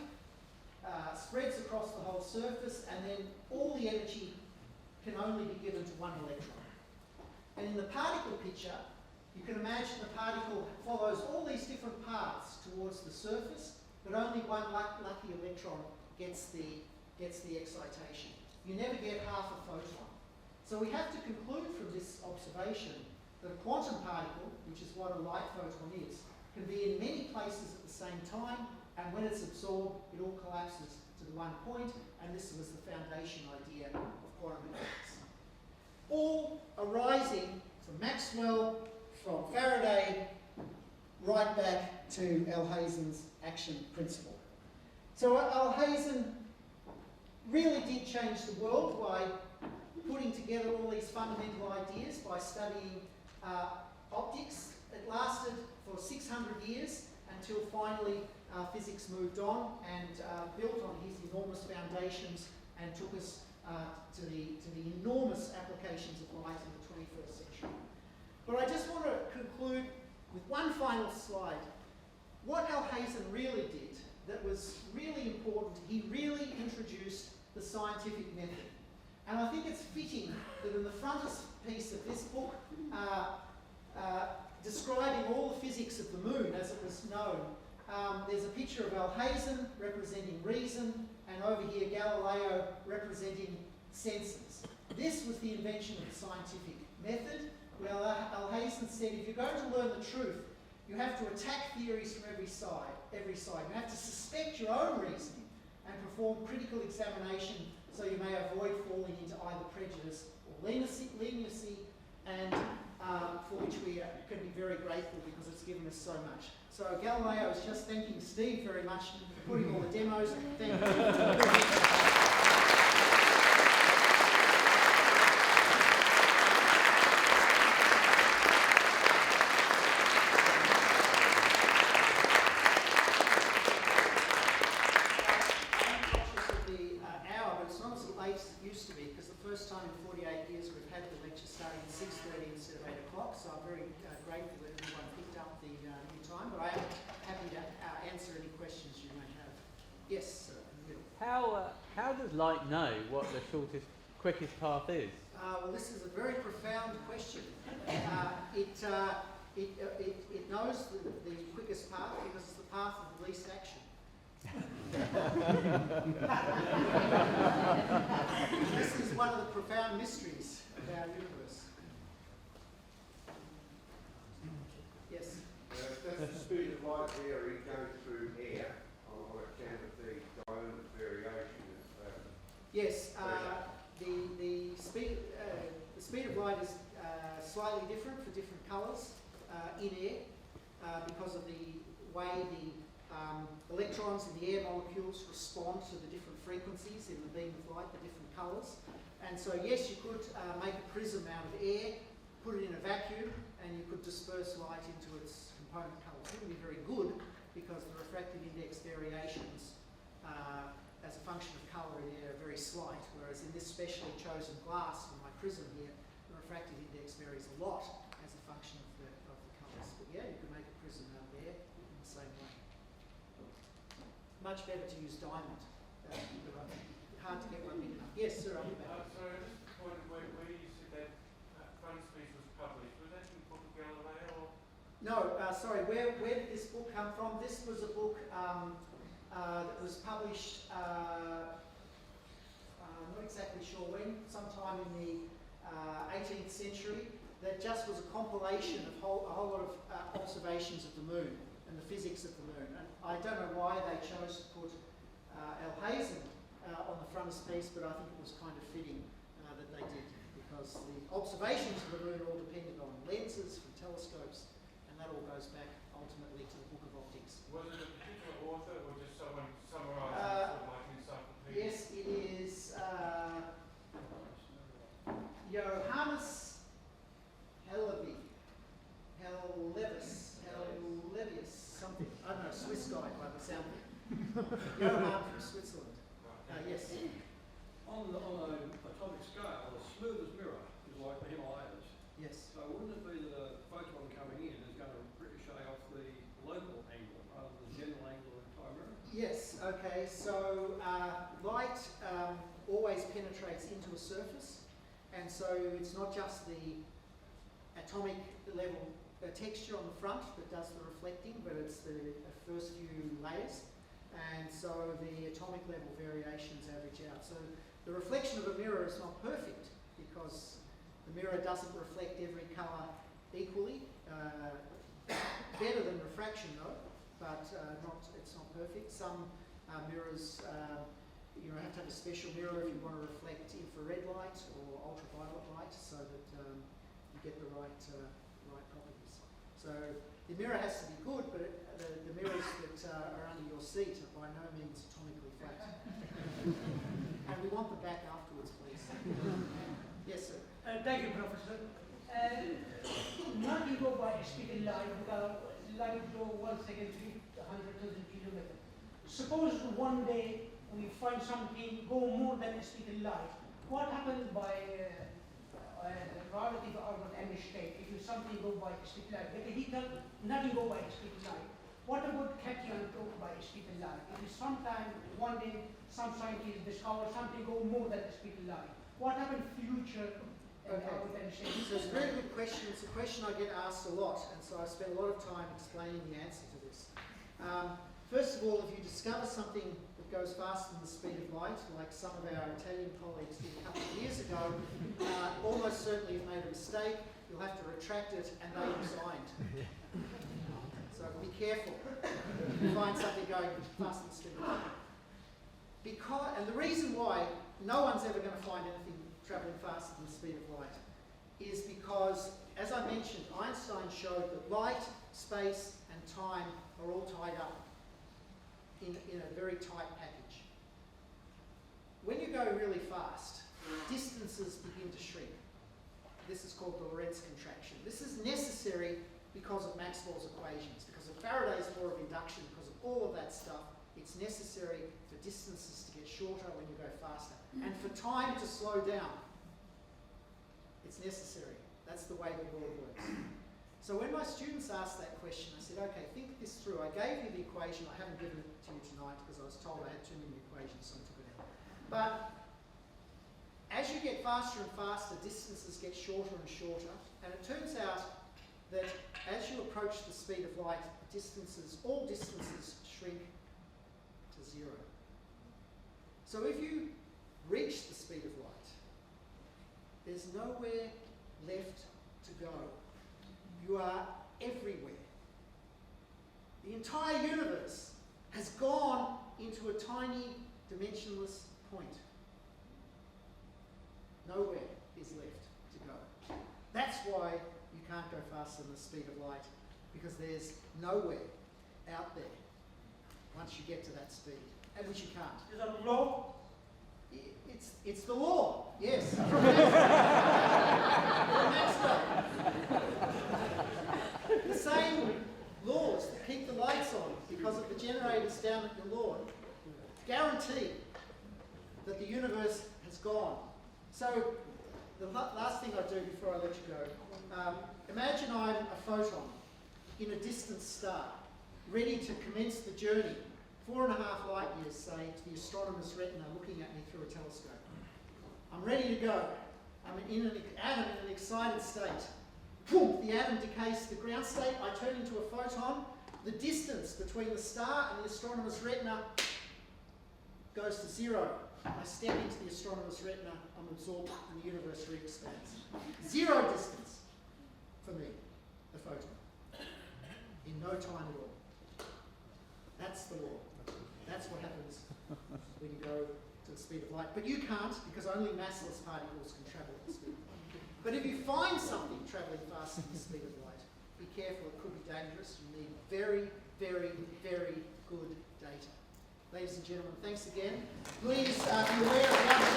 spreads across the whole surface, and then all the energy can only be given to one electron. And in the particle picture, you can imagine the particle follows all these different paths towards the surface, but only one lucky electron gets the excitation. You never get half a photon. So we have to conclude from this observation that a quantum particle, which is what a light photon is, can be in many places at the same time, and when it's absorbed, it all collapses to the one point, and this was the foundation idea of quantum mechanics. All arising from Maxwell, from Faraday, right back to Hazen's action principle. So Hazen really did change the world by putting together all these fundamental ideas by studying optics. It lasted for 600 years until finally physics moved on and built on his enormous foundations and took us to the enormous applications of light in the 21st century. But I just want to conclude with one final slide. What Hazen really did that was really important, he really introduced the scientific method. And I think it's fitting that in the frontispiece of this book, describing all the physics of the moon as it was known, there's a picture of Hazen representing reason and over here Galileo representing sensors. This was the invention of the scientific method. Well, Hazen said if you're going to learn the truth, you have to attack theories from every side. You have to suspect your own reasoning and perform critical examination so you may avoid falling into either prejudice or leniency, and for which we can be very grateful because it's given us so much. So Galileo is just thanking Steve very much for putting all the demos. Thank you. Time in 48 years we've had the lecture starting at 6:30 instead of 8 o'clock, so I'm very grateful that everyone picked up the new time, but I am happy to answer any questions you may have. Yes, sir, in the middle. How does light know what the shortest, quickest path is? Well, this is a very profound question. It knows the quickest path because it's the path of the least action. This is one of the profound mysteries of our universe. Yes? Does the speed of light vary going through air on account of the diameter variation? Yes, the speed of light is slightly different for different colours in air because of the way the electrons in the air molecules respond to the different frequencies in the beam of light, the different colours. And so yes, you could make a prism out of air, put it in a vacuum, and you could disperse light into its component colours. It wouldn't be very good because the refractive index variations as a function of colour in air are very slight, whereas in this specially chosen glass for my prism here, the refractive index varies a lot as a function of the colours. But yeah, you can make a prism out of air in the same way. Much better to use diamond. Hard to get one big enough. Yes, sir, I'll be back. Sorry, I just wondered where you said that frontispiece was published. Was that in the book of Galileo? No, sorry, where did this book come from? This was a book that was published, I'm not exactly sure when, sometime in the 18th century, that just was a compilation of a whole lot of observations of the moon and the physics of the moon. And I don't know why they chose to put Hazen on the frontispiece, but I think it was kind of fitting that they did, because the observations of the moon all depended on lenses from telescopes, and that all goes back ultimately to the Book of Optics. Was it a particular author or just someone summarising like an encyclopedia? Yes, it is Johannes Helevius, something. I don't know, Swiss guy by the sound of it. Johann from Switzerland. Yes. On an atomic scale, the smoothest mirror is like the Himalayas. Yes. So wouldn't it be that a photon coming in is going to ricochet off the local angle rather than the general angle of the entire mirror? Yes, okay, so light always penetrates into a surface, and so it's not just the atomic level texture on the front that does the reflecting, but it's the first few layers, and so the atomic level variations average out. So the reflection of a mirror is not perfect because the mirror doesn't reflect every colour equally. Better than refraction though, but it's not perfect. Some mirrors, you have to have a special mirror if you want to reflect infrared light or ultraviolet light, so that you get the right properties. So the mirror has to be good, but the mirrors that are under your seat are by no means atomically flat. And we want them back afterwards, please. Yes, sir. Thank you, Professor. Not you go by speed in light, because light go 1 second, 300,000 kilometers. Suppose one day we find something go more than a speed in light. What happens by relative Albert Einstein if something go by speed in light? Because he does nothing go by speed in light. What about cation go by speed in light? If sometime one day some scientists discover something go more than the speed in light, what happens future? Okay. So it's a very good question. It's a question I get asked a lot, and so I spend a lot of time explaining the answer to this. First of all, if you discover something that goes faster than the speed of light, like some of our Italian colleagues did a couple of years ago, almost certainly you've made a mistake. You'll have to retract it, and they resigned. So be careful if you find something going faster than the speed of light. And the reason why no one's ever going to find anything travelling faster than the speed of light is because, as I mentioned, Einstein showed that light, space, and time are all tied up in a very tight package. When you go really fast, distances begin to shrink. This is called the Lorentz contraction. This is necessary because of Maxwell's equations, because of Faraday's law of induction, because of all of that stuff. It's necessary for distances to get shorter when you go faster. And for time to slow down, it's necessary. That's the way the world works. So when my students asked that question, I said, okay, think this through. I gave you the equation. I haven't given it to you tonight because I was told I had too many equations, so I took it out. But as you get faster and faster, distances get shorter and shorter. And it turns out that as you approach the speed of light, all distances shrink to zero. So if you reach the speed of light, there's nowhere left to go. You are everywhere. The entire universe has gone into a tiny dimensionless point. Nowhere is left to go. That's why you can't go faster than the speed of light, because there's nowhere out there once you get to that speed, at which you can't. Is that a law? It's the law, yes. From Maxwell. The same laws that keep the lights on because of the generators down at your lawn guarantee that the universe has gone. So the last thing I do before I let you go, imagine I'm a photon in a distant star, ready to commence the journey, 4.5 light years, say, to the astronomer's retina looking at me through a telescope. I'm ready to go. I'm in an atom in an excited state. Boom, the atom decays to the ground state. I turn into a photon. The distance between the star and the astronomer's retina goes to zero. I step into the astronomer's retina. I'm absorbed and the universe re-expands. Zero distance for me, the photon, in no time at all. That's the law. That's what happens when you go to the speed of light. But you can't, because only massless particles can travel at the speed of light. But if you find something travelling faster than the speed of light, be careful, it could be dangerous. You need very, very, very good data. Ladies and gentlemen, thanks again. Please be aware of the other